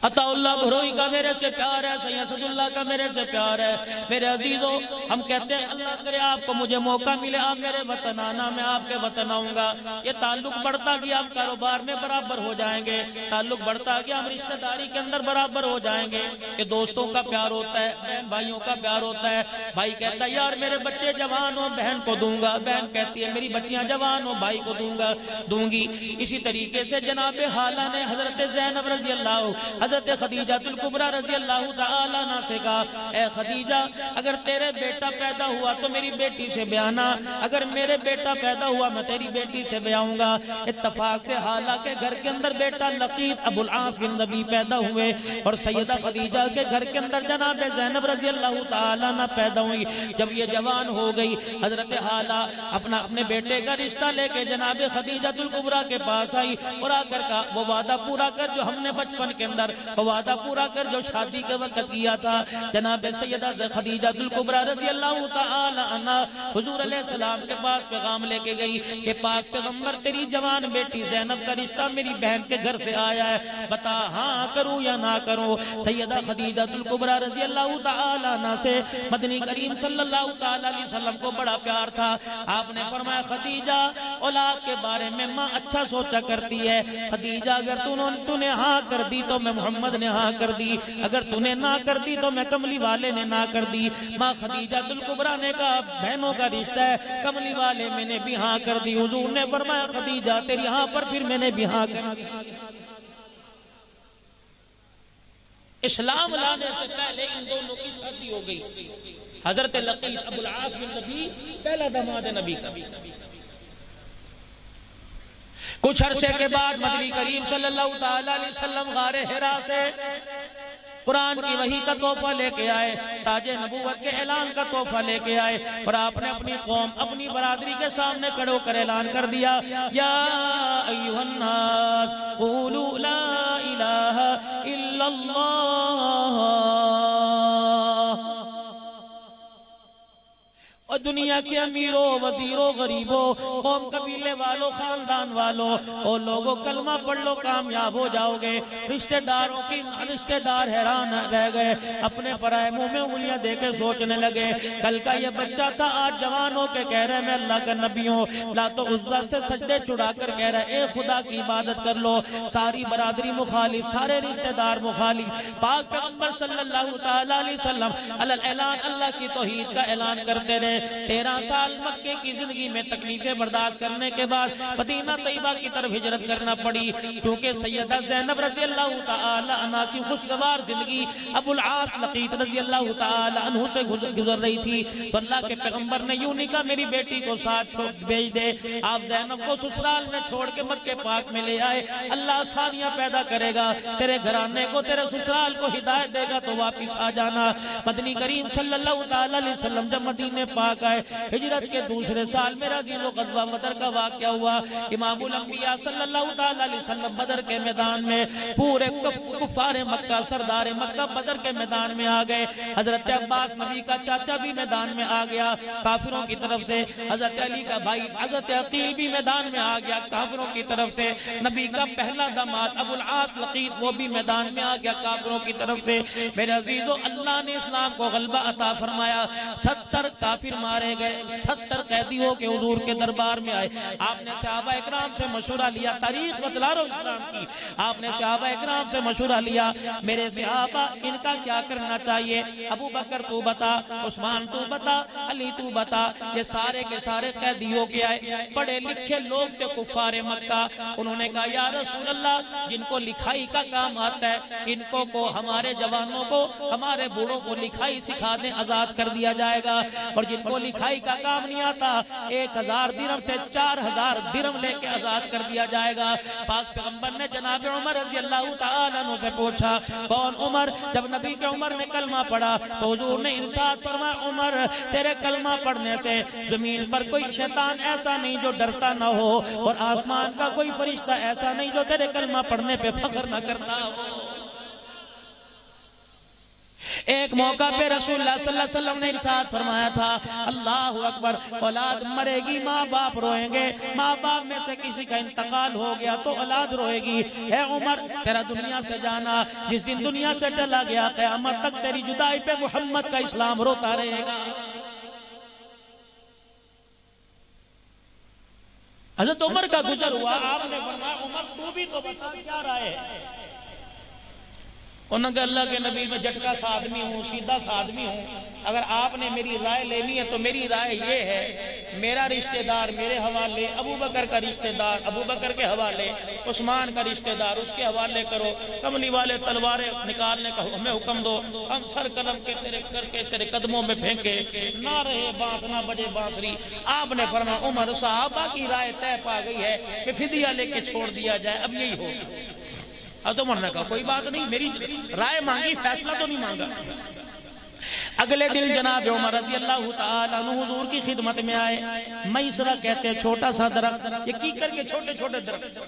عطا اللہ بھروئی کا میرے سے پیار ہے، سید اسد اللہ کا میرے سے پیار ہے. میرے عزیزوں، ہم کہتے ہیں اللہ کرے آپ کو مجھے موقع ملے، آپ میرے وطن آنا، میں آپ کے وطن آؤں گا. یہ تعلق بڑھتا گیا، آپ کاروبار میں برابر ہو جائیں گے. تعلق بڑھتا گیا، ہم رشتہ داری کے اندر برابر ہو جائیں گے. یہ دوستوں کا پیار ہوتا ہے، بہن بھائیوں کا پیار ہوتا ہے. بھائی کہتا ہے یار میرے بچے جوان ہو، بہن کو دوں گا. بہن کہتی ہے میری بچیاں جوان ہو، بھائی کو دوں گی. اسی طریقے سے جناب حالہ نے حضرت زینب رضی اللہ، حضرت خدیجہ الکبریٰ رضی اللہ تعالیٰ عنہ سے کہا اے خدیجہ، اگر تیرے بیٹا پیدا ہوا تو میری بیٹی سے بیانا، اگر میرے بیٹا پیدا ہوا میں تیری بیٹی سے بیاؤں گا. اتفاق سے حالہ کے گھر کے اندر بیٹا لقیط ابو العاص بن ربیع پیدا ہوئے، اور سیدہ خدیجہ کے گھر کے اندر جناب زینب رضی اللہ تعالیٰ عنہ پیدا ہوئی. جب یہ جوان ہو گئی، حضرت حالہ اپنے بیٹے کا رشتہ لے کے جناب خدیجہ الکبریٰ کے پاس آئی، اور آ کر کہا وہ وعدہ پورا کر جو ہم نے بچپن کے اندر، وعدہ پورا کر جو شادی کے وقت کیا تھا. جناب سیدہ خدیجہ الکبریٰ رضی اللہ تعالی عنہ حضور علیہ السلام کے پاس پیغام لے کے گئی کہ پاک پیغمبر تیری جوان بیٹی زینب کا رشتہ میری بہن کے گھر سے آیا ہے، بتا ہاں کروں یا نہ کروں. سیدہ خدیجہ الکبریٰ رضی اللہ تعالی عنہ سے مدنی کریم صلی اللہ تعالی علیہ وسلم کو بڑا پیار تھا. آپ نے فرمایا خدیجہ اولاد کے بارے میں ماں اچھا سوچا کرتی ہے. خدیجہ اگر تو نے ہاں کر دی تو میں محمد نے ہاں کر دی، اگر تو نے نہ کر دی تو میں کملی والے نے نہ کر دی. ماں خدیجہ الکبریٰ نے کہا بہنوں کا رشتہ ہے، کملی والے میں نے بھی ہاں کر دی. حضور نے فرمایا خدیجہ تیری ہاں پر پھر میں نے بھی ہاں کر دی. اسلام لانے سے پہلے ان دونوں کی شادی ہو گئی. حضرت لقیط ابو العاص بن ربیع پہلا داماد نبی کا. کچھ عرصے کے بعد مدنی کریم صلی اللہ تعالی علیہ وسلم غار حرا سے قرآن کی وحی کا تحفہ لے کے آئے، تاج نبوت کے اعلان کا تحفہ لے کے آئے، اور آپ نے اپنی قوم، اپنی برادری کے سامنے کھڑے ہو کر اعلان کر دیا یا ایھا الناس قولوا لا الہ الا اللہ. اور دنیا کے امیروں وزیروں غریبوں قوم قبیلے والوں خاندان والوں اور لوگوں کلمہ پڑھ لو کامیاب ہو جاؤ گے۔ رشتہ دار حیران رہ گئے، اپنے پرائے منہ میں انگلیاں دے کے سوچنے لگے کل کا یہ بچہ تھا آج جوان ہو کے کہہ رہے میں اللہ کا نبی ہوں، لات و عزا سے سجدے چھڑا کر کہہ رہے اے خدا کی عبادت کر لو۔ ساری برادری مخالف، سارے رشتہ دار مخالف، پاک پیغمبر صلی اللہ تعالیٰ علیہ وسلم علی الاعلان اللہ کی توحید کا اعلان کرتے رہے۔ 13 سال مکے کی زندگی میں تکلیفیں برداشت کرنے کے بعد مدینہ طیبہ کی طرف ہجرت کرنا پڑی، کیونکہ سیدہ زینب رضی اللہ تعالی عنہ کی خوشگوار زندگی ابو العاص لقیط رضی اللہ تعالی عنہ سے گزر رہی تھی، تو اللہ کے پیغمبر نے یوں نہیں کہا میری بیٹی کو ساتھ بھیج دے، آپ زینب کو سسرال میں چھوڑ کے مکے پاک میں لے آئے، اللہ آسانیاں پیدا کرے گا، تیرے گھرانے کو تیرے سسرال کو ہدایت دے گا تو واپس آ جانا۔ مدنی کریم صلی اللہ تعالی علیہ وسلم جب مدینے پاک آئے، ہجرت کے دوسرے سال میں عظیم غزوہ بدر کا واقعہ ہوا۔ امام الانبیاء صلی اللہ تعالی علیہ وسلم بدر کے میدان میں پورے کفار مکہ سردار مکہ بدر کے میدان میں آ گئے۔ حضرت عباس نبی کا چاچا بھی میدان میں آ گیا کافروں کی طرف سے، حضرت علی کا بھائی حضرت عقیل بھی میدان میں آ گیا کافروں کی طرف سے، نبی کا پہلا داماد ابو العاص لقیط وہ بھی میدان میں آ گیا کافروں کی طرف سے۔ میرے عزیزو اللہ نے اسلام کو غلبہ عطا فرمایا، 70 کافر مارے گئے، 70 قیدی ہو کے حضور کے دربار میں آئے۔ آپ نے صحابہ اکرام سے مشورہ لیا، تاریخ بتلا رہا ہوں اسلام کی، آپ نے صحابہ اکرام سے مشورہ لیا میرے صحابہ ان کا کیا کرنا چاہیے، ابو بکر تو بتا، عثمان تو بتا، علی تو بتا۔ یہ سارے کے سارے قیدی ہو کے آئے، پڑھے لکھے لوگ تھے کفار مکہ، انہوں نے کہا یا رسول اللہ جن کو لکھائی کا کام آتا ہے ان کو ہمارے جوانوں کو ہمارے بوڑھوں کو لکھائی سکھا دیں، آزاد کر دیا جائے گا، اور جن کو لکھائی کا کام نہیں آتا 1000 درہم سے 4000 درہم لے کے آزاد کر دیا جائے گا۔ پاک پیغمبر نے جناب عمر رضی اللہ تعالیٰ عنہ سے پوچھا کون عمر؟ جب نبی کے عمر نے کلمہ پڑھا تو حضور نے ارشاد فرمایا عمر تیرے کلمہ پڑھنے سے زمین پر کوئی شیطان ایسا نہیں جو ڈرتا نہ ہو، اور آسمان کا کوئی فرشتہ ایسا نہیں جو تیرے کلمہ پڑھنے پہ فخر نہ کرتا ہو۔ ایک موقع پہ رسول اللہ صلی اللہ علیہ وسلم نے ارشاد فرمایا تھا اللہ اکبر، اولاد مرے گی ماں باپ روئیں گے، ماں باپ میں سے کسی کا انتقال ہو گیا تو اولاد روئے گی۔ اے عمر تیرا دنیا سے جانا جس دن دنیا سے چلا گیا قیامت تک تیری جدائی پہ محمد کا اسلام روتا رہے گا۔ حضرت عمر کا گزر ہوا، آپ نے فرمایا عمر تو بھی تو بتا کیا رائے ہے؟ انہوں نے کہا اللہ کے نبی میں جھٹکا سا آدمی ہوں، سیدھا سا آدمی ہوں، اگر آپ نے میری رائے لینی ہے تو میری رائے یہ ہے میرا رشتہ دار میرے حوالے، ابو بکر کا رشتہ دار ابو بکر کے حوالے، عثمان کا رشتہ دار اس کے حوالے کرو، کملی والے تلواریں نکالنے کا ہمیں حکم دو، ہم سر قلم کے تیرے کر کے تیرے قدموں میں پھینکے، نہ رہے بانس نہ بجے بانسری۔ آپ نے فرمایا عمر صحابہ کی رائے طے پا گئی ہے کہ فدیہ لے کے چھوڑ دیا جائے، اب یہی ہو۔ اب تو عمر نے کہا کوئی بات نہیں، میری رائے مانگی فیصلہ تو نہیں مانگا۔ اگلے دن جناب عمر رضی اللہ تعالیٰ عنہ حضور کی خدمت میں آئے، میسرہ کہتے ہیں چھوٹا سا درخت، یہ کیکر کے چھوٹے چھوٹے درخت،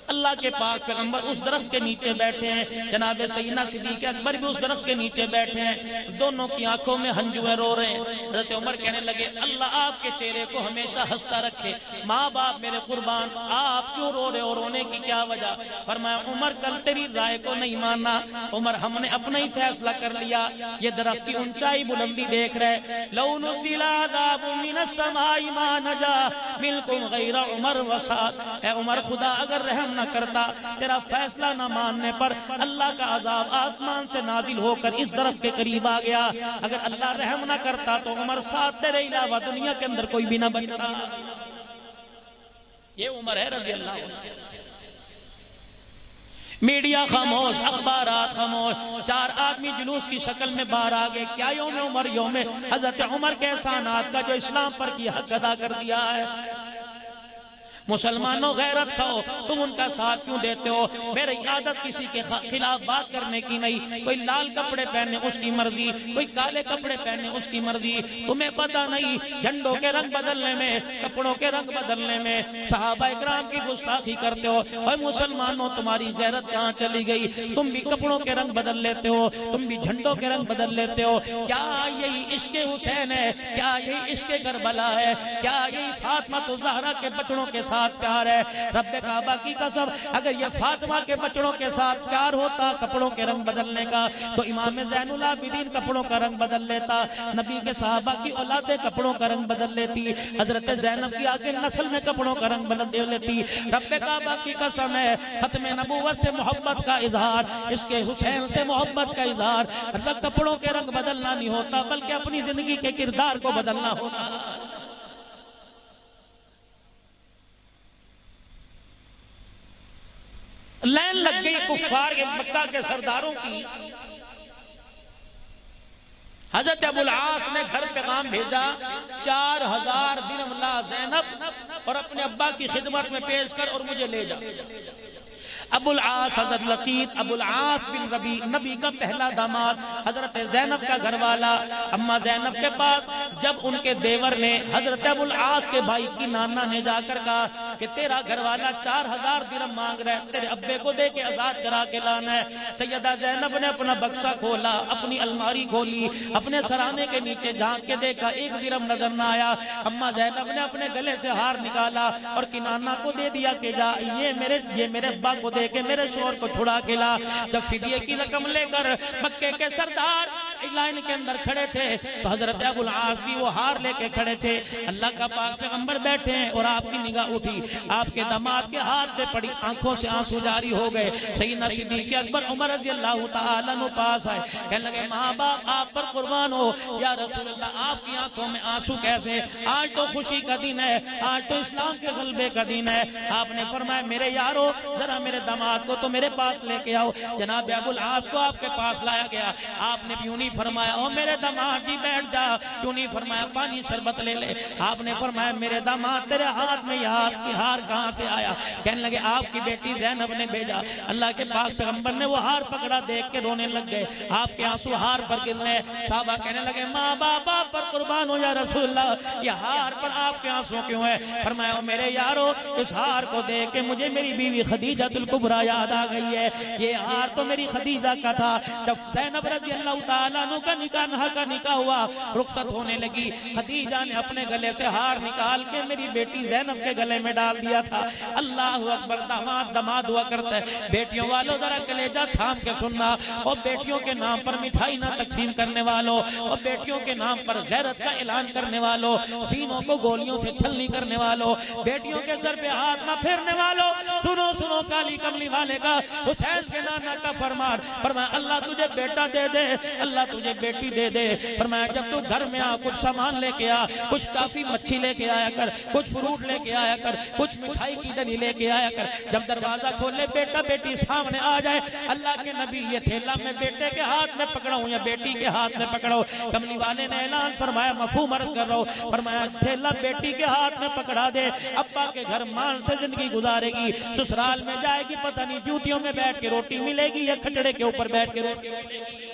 اللہ کے پاک پیغمبر اس درخت کے نیچے بیٹھے ہیں، جناب سیدنا صدیق اکبر بھی اس درخت کے نیچے بیٹھے ہیں، دونوں کی آنکھوں میں ہنجویں رو رہے ہیں۔ حضرت عمر کہنے لگے اللہ آپ کے چہرے کو ہمیشہ ہنستا رکھے، ماں باپ میرے قربان آپ کیوں رو رہے اور رونے کی کیا وجہ؟ فرمایا عمر کل تیری رائے کو نہیں ماننا، عمر ہم نے اپنا ہی فیصلہ کر لیا، یہ درخت کی اونچائی بلندی دیکھ رہے، لو نزل عذاب من السماء ما نجا منکم غیر عمر وسعد، اے عمر خدا اگر رحم نہ کرتا تیرا فیصلہ نہ ماننے پر اللہ کا عذاب آسمان سے نازل ہو کر اس درخت کے قریب آ گیا، اگر اللہ رحم نہ کرتا تو عمر ساتھ تیرے علاوہ دنیا کے اندر کوئی بھی نہ بچتا۔ یہ عمر ہے رضی اللہ عنہ۔ میڈیا خاموش، اخبارات خاموش، 4 آدمی جلوس کی شکل میں باہر آگے، کیا یوم عمر؟ یوم حضرت عمر کے احسانات کا جو اسلام پر کی حق ادا کر دیا ہے۔ مسلمانوں غیرت کھاؤ، تم ان کا ساتھ کیوں دیتے ہو؟ میری عادت کسی کے خلاف بات کرنے کی نہیں، کوئی لال کپڑے پہنے اس کی مرضی، کوئی کالے کپڑے پہنے اس کی مرضی، تمہیں پتہ نہیں جھنڈوں کے رنگ بدلنے میں، کپڑوں کے رنگ بدلنے میں صحابہ اکرام کی گستاخی کرتے ہو۔ اے مسلمانوں تمہاری غیرت کہاں چلی گئی؟ تم بھی کپڑوں کے رنگ بدل لیتے ہو، تم بھی جھنڈوں کے رنگ بدل لیتے ہو۔ کیا یہی عشق حسین ہے؟ کیا یہی عشق کربلا ہے؟ کیا یہی فاطمہ الزہرا کے بچڑوں کے ساتھ پیار ہے؟ رب کعبہ کی قسم اگر یہ فاطمہ کے بچڑوں کے ساتھ پیار ہوتا کپڑوں کے رنگ بدلنے کا تو امام زین العابدین کپڑوں کا رنگ بدل لیتا، نبی کے صحابہ کی اولادیں کپڑوں کا رنگ بدل لیتی، حضرت زینب کی آگے نسل میں کپڑوں کا رنگ بدل لیتی۔ رب کعبہ کی قسم ہے ختم نبوت سے محبت کا اظہار، اس کے حسین سے محبت کا اظہار کپڑوں کے رنگ بدلنا نہیں ہوتا بلکہ اپنی زندگی کے کردار کو بدلنا ہوتا۔ لین لگ گئی کفار کے مکہ کے سرداروں کی۔ حضرت ابو العاص نے گھر پیغام بھیجا 4000 درہم لا زینب اور اپنے ابا کی خدمت میں پیش کر اور مجھے لے جا۔ ابو العاص حضرت لقیط ابو العاص بن ربیع نبی کا پہلا داماد، حضرت زینب کا گھر والا، اما زینب کے پاس جب ان کے دیور نے حضرت ابو العاص کے بھائی کی نانا نے جا کر کہا کہ تیرا گھر والا 4000 درہم مانگ رہا ہے، تیرے ابے کو دے کے آزاد کرا کے لانا ہے۔ سیدہ زینب نے اپنا بکسہ کھولا، اپنی الماری کھولی، اپنے سرانے کے نیچے جھانک کے دیکھا 1 درہم نظر نہ آیا۔ اما زینب نے اپنے گلے سے ہار نکالا اور کنانہ کو دے دیا کہ جا یہ میرے ابا کو دے کے میرے شوہر کو چھڑا کے لا۔ جب فدیے کی رقم لے کر مکے کے سردار لائن کے اندر کھڑے تھے تو حضرت ابو العاص بھی وہ ہار لے کے کھڑے تھے۔ اللہ کا پاک پیغمبر بیٹھے ہیں اور آپ کی نگاہ اٹھی، آپ کے داماد کے ہاتھ پہ پڑی، آنکھوں سے آنسو جاری ہو گئے۔ سیدنا صدیق اکبر عمر رضی اللہ تعالیٰ عنہ پاس آئے، کہنے لگے ماں باپ آپ پر قربان ہو یا رسول اللہ، آپ کی آنکھوں میں آنسو کیسے؟ آج تو خوشی کا دن ہے، آج تو اسلام کے غلبے کا دن ہے۔ آپ نے فرمایا میرے یارو ذرا میرے داماد کو تو میرے پاس لے کے آؤ۔ جناب ابو العاص کو آپ کے پاس لایا گیا، آپ نے بھی انہیں فرمایا او میرے داماد جی بیٹھ جا، کیوں نہیں فرمایا پانی شربت لے لے۔ آپ نے فرمایا میرے داماد تیرے ہاتھ میں یہ ہاتھ کی ہار کہاں سے آیا؟ کہنے لگے آپ کی بیٹی زینب نے بھیجا۔ اللہ کے پاک پیغمبر نے وہ ہار پکڑا، دیکھ کے رونے لگ گئے، آپ کے آنسو ہار پر گرنے۔ صحابہ کہنے لگے ماں باپ آپ پر قربان ہو یا رسول اللہ، یہ ہار پر آپ کے آنسو کیوں ہے؟ فرمایا او میرے یارو اس ہار کو دیکھ کے مجھے میری بیوی خدیجہ الکبریٰ یاد آ گئی ہے۔ یہ ہار تو میری خدیجہ کا تھا، جب زینب رضی اللہ تعالیٰ عنہ کا نکاح ہوا، رخصت ہونے لگی، خدیجہ نے اپنے گلے سے ہار نکال کے میری بیٹی زینب کے گلے میں ڈال دیا تھا۔ اللہ اکبر، داماد ہوا کرتا ہے۔ بیٹیوں والوں ذرا کلیجہ تھام کے سننا، اور بیٹیوں کے نام پر مٹھائی نہ تقسیم کرنے والوں، اور بیٹیوں کے نام پر غیرت کا اعلان کرنے والوں، سینوں کو گولیوں سے چھلنی کرنے والوں، بیٹیوں کے سر پہ ہاتھ نہ پھیرنے والوں، سنو کالی کملی والے کا حسین کے نانا کا فرمان۔ فرمایا اللہ تجھے بیٹا دے دے، اللہ تجھے بیٹی دے دے۔ فرمایا جب تو گھر میں آ کچھ سامان لے کے آ، کچھ کافی مچھی لے کے آیا کر، کچھ فروٹ لے کے آیا کر، کچھ مٹھائی کی ڈلی لے کے آیا کر۔ جب دروازہ کھولے بیٹا بیٹی سامنے آ جائے، اللہ کے نبی یہ تھیلا میں بیٹے کے ہاتھ میں پکڑاؤں یا بیٹی کے ہاتھ میں پکڑاؤں؟ کملی والے نے اعلان فرمایا مفہوم عرض کر رہا ہوں، فرمایا تھیلا بیٹی کے ہاتھ میں پکڑا دے، ابا کے گھر مان سے زندگی گزارے گی، سسرال میں جائے گی پتہ نہیں جوتیوں میں بیٹھ کے روٹی ملے گی یا کھٹڑے کے اوپر بیٹھ کے روٹی ملے گی۔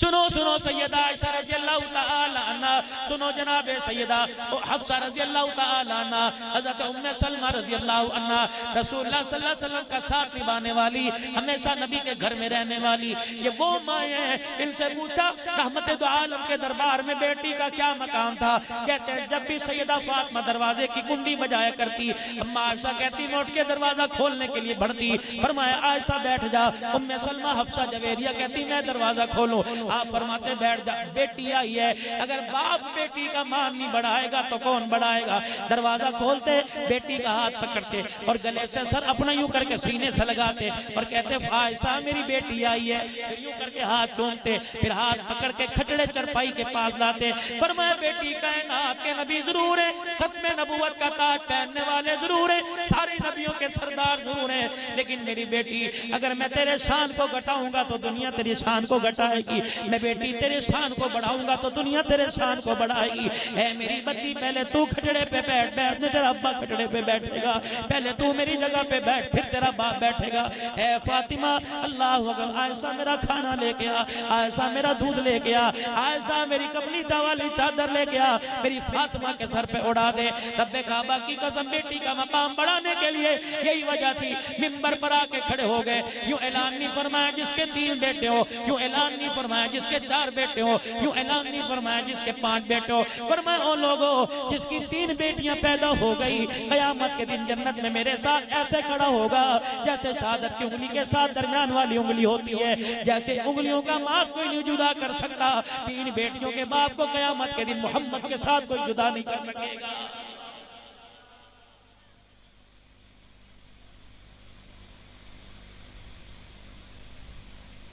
سنو سیدہ عائشہ رضی اللہ تعالی عنہ، سنو جناب سیدہ حفصہ رضی اللہ تعالی عنہ، حضرت ام سلمہ رضی اللہ عنہ، رسول اللہ صلی اللہ علیہ وسلم کا ساتھ نبھانے والی، ہمیشہ نبی کے گھر میں رہنے والی، یہ وہ مائیں ہیں۔ ان سے پوچھا رحمت دو عالم کے دربار میں بیٹی کا کیا مقام تھا؟ کہتے ہیں جب بھی سیدہ فاطمہ دروازے کی کنڈی بجایا کرتی، اما عائشہ کہتی میں اٹھ کے دروازہ کھولنے کے لیے بڑھتی، فرمایا عائشہ بیٹھ جا۔ ام سلمہ حفصہ جویریہ کہتی میں دروازہ کھولوں، آپ فرماتے بیٹھ جا، بیٹی آئی ہے، اگر باپ بیٹی کا مان نہیں بڑھائے گا تو کون بڑھائے گا؟ دروازہ کھولتے، بیٹی کا ہاتھ پکڑتے اور گلے سے سر اپنا یوں کر کے سینے سے لگاتے اور کہتے فائزہ میری بیٹی آئی ہے، پھر یوں کر کے ہاتھ چومتے، پھر ہاتھ پکڑ کے کھٹڑے چرپائی کے پاس لاتے۔ فرمایا بیٹی کائنات کے نبی ضرور ہے، ختم نبوت کا تاج پہننے والے ضرور ہیں، سارے نبیوں کے سردار ضرور ہیں، لیکن میری بیٹی اگر میں تیرے شان کو گھٹاؤں گا تو دنیا تیری شان کو گھٹائے گی، میں بیٹی تیرے شان کو بڑھاؤں گا تو دنیا تیرے شان کو بڑھائے گی. اے میری بچی پہلے تو کھٹڑے پہ بیٹھ میں تیرا ابا کھٹڑے پہ بیٹھے گا, پہلے تو میری جگہ پہ بیٹھ پھر تیرا باپ بیٹھے گا. اے فاطمہ اللہ اکبر, عائشہ میرا کھانا لے کے آ, عائشہ میرا دودھ لے کے آ, عائشہ میری کفلیتا والی چادر لے کے آ, میری فاطمہ کے سر پہ اڑا دے. رب کعبہ کی قسم بیٹی کا مقام بڑھانے کے لیے یہی وجہ تھی. منبر پر آ کے کھڑے ہو گئے. یوں اعلان نہیں فرمایا جس کے 3 بیٹے ہو, یوں اعلان نہیں فرمایا جس کے 4 بیٹے ہو, یوں اعلان نہیں فرمایا جس کے 5 بیٹے ہو. فرمایا او لوگو جس کی 3 بیٹیاں پیدا ہو گئی قیامت کے دن جنت میں میرے ساتھ ایسے کھڑا ہوگا جیسے شہادت کی انگلی کے ساتھ درمیان والی انگلی ہوتی ہے, جیسے انگلیوں کا ماس کوئی نہیں جدا کر سکتا, 3 بیٹیوں کے باپ کو قیامت کے دن محمد کے ساتھ کوئی جدا نہیں کر سکے گا.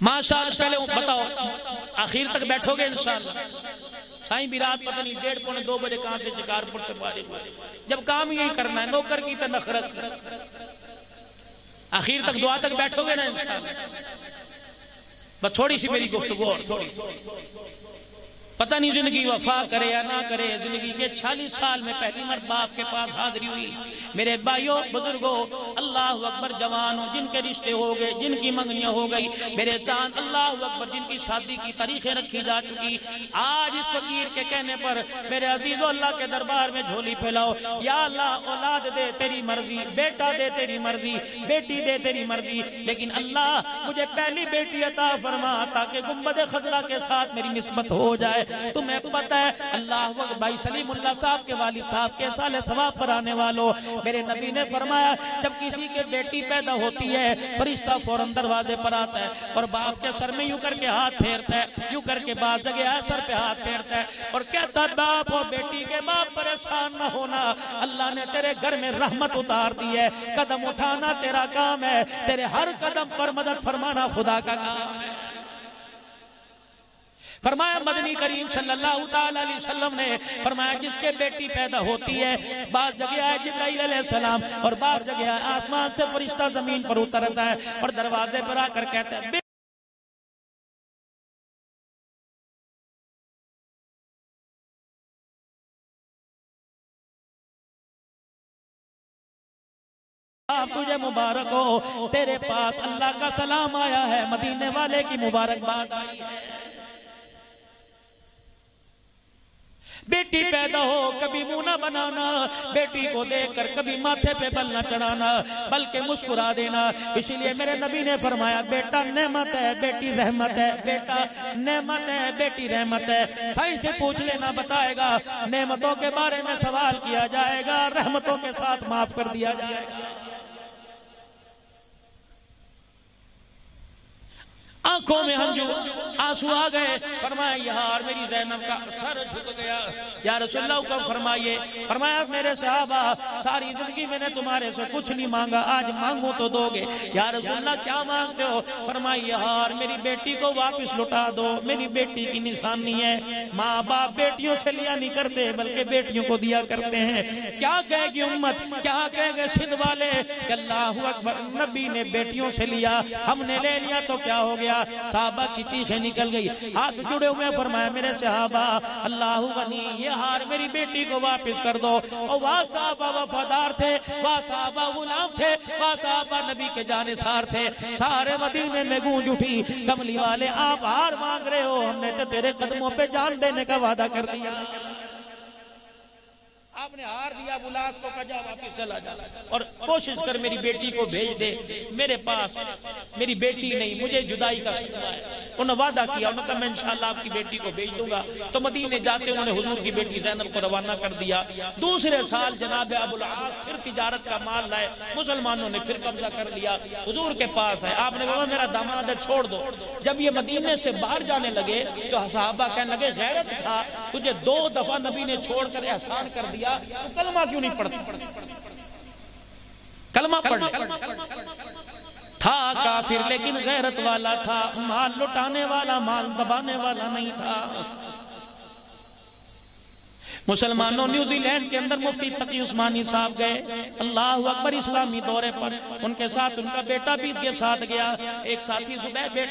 ماشاءاللہ پہلے بتاؤ آخر تک بیٹھو گے انشاءاللہ. سائیں بھی رات پتہ نہیں 1:30 پونے 2 بجے کہاں سے شکارپور سے فارغ ہوئے, جب کام یہی کرنا ہے نوکر کی تو نخرت. آخر تک دعا تک بیٹھو گے نا انشاءاللہ. بس تھوڑی سی میری گفتگو اور تھوڑی پتہ نہیں زندگی وفا کرے یا نہ کرے. زندگی کے 46 سال میں پہلی مرتبہ باپ کے پاس حاضری ہوئی. میرے بھائیوں بزرگوں اللہ اکبر, جوانوں جن کے رشتے ہو گئے, جن کی منگنیاں ہو گئی, میرے چاند اللہ اکبر جن کی شادی کی تاریخیں رکھی جا چکی, آج اس فقیر کے کہنے پر میرے عزیزو اللہ کے دربار میں جھولی پھیلاؤ. یا اللہ اولاد دے تیری مرضی, بیٹا دے تیری مرضی, بیٹی دے تیری مرضی, لیکن اللہ مجھے پہلی بیٹی عطا فرما تاکہ گنبد خضرا کے ساتھ میری نسبت ہو جائے. تمہیں پتہ ہے اللہ وقت بھائی سلیم اللہ صاحب کے والد صاحب کے سال ثواب پر آنے والوں, میرے نبی نے فرمایا جب کسی کے بیٹی پیدا ہوتی ہے فرشتہ فوراً دروازے پر آتا ہے اور باپ کے سر میں یوں کر کے ہاتھ پھیرتا ہے, یوں کر کے بعض جگہ سر پہ ہاتھ پھیرتا ہے اور کہتا ہے باپ اور بیٹی کے باپ پریشان نہ ہونا, اللہ نے تیرے گھر میں رحمت اتار دی ہے. قدم اٹھانا تیرا کام ہے, تیرے ہر قدم پر مدد فرمانا خدا کا کام ہے. فرمایا مدنی کریم صلی اللہ تعالی علیہ وسلم نے فرمایا جس کے بیٹی پیدا ہوتی ہے بعض جگہ ہے جبرائیل علیہ السلام اور بعض جگہ ہے آسمان سے فرشتہ زمین پر اترتا ہے اور دروازے پر آ کر کہتا ہے تجھے مبارک ہو, تیرے پاس اللہ کا سلام آیا ہے, مدینے والے کی مبارکباد آئی ہے. بیٹی پیدا ہو کبھی منہ نہ بنانا, بیٹی کو دیکھ کر کبھی ماتھے پہ بل نہ چڑھانا بلکہ مسکرا دینا. اسی لیے میرے نبی نے فرمایا بیٹا نعمت ہے, بیٹی رحمت ہے. بیٹا نعمت ہے, بیٹی رحمت ہے. سائیں سے پوچھ لینا بتائے گا. نعمتوں کے بارے میں سوال کیا جائے گا, رحمتوں کے ساتھ معاف کر دیا جائے گا. آنکھوں میں ہنجو آنسو آ گئے. فرمایا یار میری زینب کا سر جھک گیا. یا رسول اللہ کو فرمائیے, فرمایا میرے صحابہ ساری زندگی میں نے تمہارے سے کچھ نہیں مانگا, آج مانگو تو دو گے. یا رسول اللہ کیا مانگتے ہو؟ فرمایا یار میری بیٹی کو واپس لٹا دو, میری بیٹی کی نشانی ہے. ماں باپ بیٹیوں سے لیا نہیں کرتے بلکہ بیٹیوں کو دیا کرتے ہیں. کیا کہے گی امت, کیا کہے گے سندھ والے کہ اللہ اکبر نبی نے بیٹیوں سے لیا, ہم نے لے لیا تو کیا ہو گیا. صحابہ کی چیخیں نکل گئی, ہاتھ جڑے ہوئے. فرمایا میرے صحابہ اللہ غنی یہ ہار میری بیٹی کو واپس کر دو. اور وہ صحابہ وفادار تھے, وہ صحابہ غلام تھے, وہ صحابہ نبی کے جانثار تھے. سارے مدینے میں گونج اٹھی کملی والے آپ ہار مانگ رہے ہو, ہم نے تو تیرے قدموں پہ جان دینے کا وعدہ کر دیا. آپ نے ہار دیا, بلاس کو کجا واپس چلا جا اور کوشش کر میری بیٹی کو بھیج دے. میرے پاس میری بیٹی نہیں, مجھے جدائی کا صدمہ ہے. انہوں نے وعدہ کیا, انہوں نے کہا میں انشاءاللہ آپ کی بیٹی کو بھیج دوں گا. تو مدینے جاتے انہوں نے حضور کی بیٹی زینب کو روانہ کر دیا. دوسرے سال جناب ابو العاص پھر تجارت کا مال لائے, مسلمانوں نے پھر قبضہ کر لیا. حضور کے پاس ہے, آپ نے کہا میرا داماد ہے چھوڑ دو. جب یہ مدینے سے باہر جانے لگے تو صحابہ کہنے لگے غیرت تھا تجھے 2 دفعہ نبی نے چھوڑ کر احسان کر دیا, تو کلمہ کیوں نہیں پڑھتا؟ کلمہ پڑھ تھا کافر لیکن غیرت والا تھا, مال لٹانے والا, مال دبانے والا نہیں تھا. مسلمانوں نیوزی لینڈ کے اندر مفتی تقی عثمانی صاحب گئے، اللہ اکبر، اسلامی دورے پر، ان کے ساتھ ان کا بیٹا بھی اس کے ساتھ گیا، ایک ساتھی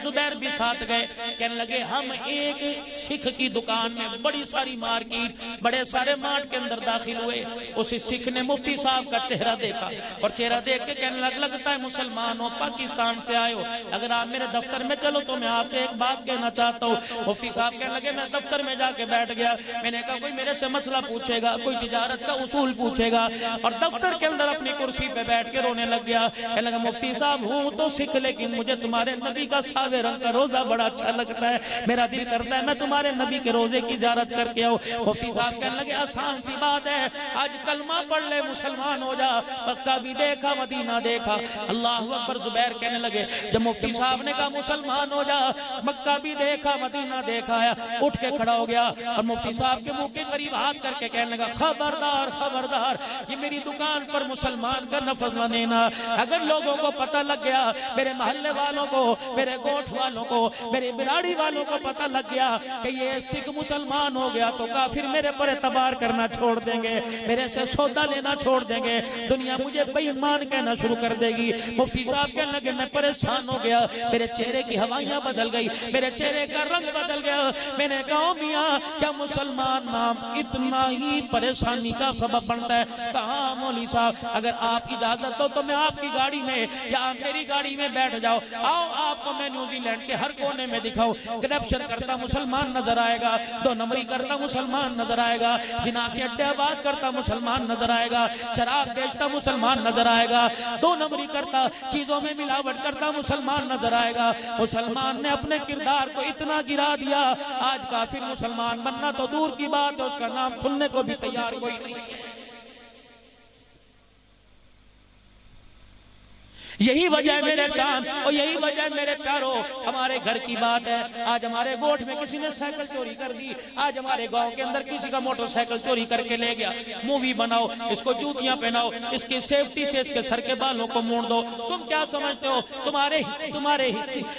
زبیر بھی ساتھ گئے، کہنے لگے ہم ایک سکھ کی دکان میں بڑی ساری مارکیٹ، بڑے سارے مارٹ کے اندر داخل ہوئے، اسی سکھ نے مفتی صاحب کا چہرہ دیکھا اور چہرہ دیکھ کے کہنے لگتا ہے مسلمان ہو، پاکستان سے آئے ہو، اگر آپ میرے دفتر میں چلو تو میں آپ سے ایک بات کہنا چاہتا ہوں۔ مفتی صاحب کہنے لگے میں دفتر میں جا کے بیٹھ گیا، میں نے کہا کوئی میرے سے مسئلہ پوچھے گا، کوئی تجارت کا اصول پوچھے گا، اور دفتر کے اندر اپنی کرسی پہ بیٹھ کے رونے لگ گیا، کہنے لگا مفتی صاحب ہوں تو سکھ لیکن مجھے تمہارے نبی کا ساوے رنگ کا روزہ بڑا اچھا لگتا ہے، میرا دل کرتا ہے میں تمہارے نبی کے روزے کی زیارت کر کے آؤں۔ مفتی صاحب کہنے لگے آسان سی بات ہے، آج کلمہ پڑھ لے مسلمان ہو جا، مکہ بھی دیکھا مدینہ دیکھا۔ اللہ اکبر، زبیر کہنے لگے جب مفتی صاحب نے کہا مسلمان ہو جا، مکہ بھی دیکھا مدینہ دیکھا ہے، اٹھ کے کھڑا ہو گیا اور مفتی صاحب کے منہ کے قریب ہاتھ کر کے کہنے لگا خبردار خبردار، یہ میری دکان پر مسلمان کا نفذ نہ دینا، اگر لوگوں کو پتہ لگ گیا، میرے محلے والوں کو، میرے گوٹھ والوں کو، میرے براڑی والوں کو پتہ لگ گیا کہ یہ سکھ مسلمان ہو گیا تو کافر میرے پر اعتبار کرنا چھوڑ دیں گے، میرے سے سودا لینا چھوڑ دیں گے، دنیا مجھے بے ایمان کہنا شروع کر دے گی۔ مفتی صاحب کہنے لگے میں پریشان ہو گیا، میرے چہرے کی ہوائیاں بدل گئی، میرے چہرے کا رنگ بدل گیا، میں نے کہا میاں کیا مسلمان نام اتنا ہی پریشانی کا سبب بنتا ہے؟ کہا مولوی صاحب اگر آپ اجازت دو تو میں آپ کی گاڑی میں یا آپ میری گاڑی میں بیٹھ جاؤ، آؤ آپ کو میں نیوزی لینڈ کے ہر کونے میں دکھاؤں، کرپشن کرتا مسلمان نظر آئے گا، دو نمبری کرتا مسلمان نظر آئے گا، زنا کے اڈے آباد کرتا مسلمان نظر آئے گا، شراب بیچتا مسلمان نظر آئے گا، دو نمبری کرتا چیزوں میں ملاوٹ کرتا مسلمان نظر آئے گا۔ مسلمان نے اپنے کردار کو اتنا گرا دیا، آج کافر مسلمان بننا تو دور کی بات ہے، اس کا نام سننے کو بھی تیار کوئی نہیں ہے۔ یہی وجہ ہے میرے چاند اور یہی وجہ ہے میرے پیارو، ہمارے گھر کی بات ہے، آج ہمارے گوٹھ میں کسی نے سائیکل چوری کر دی، آج ہمارے گاؤں کے اندر کسی کا موٹر سائیکل چوری کر کے لے گیا، مووی بناؤ، اس کو جوتیاں پہناؤ، اس کی سیفٹی سے اس کے سر کے بالوں کو موڑ دو، تم کیا سمجھتے ہو تمہارے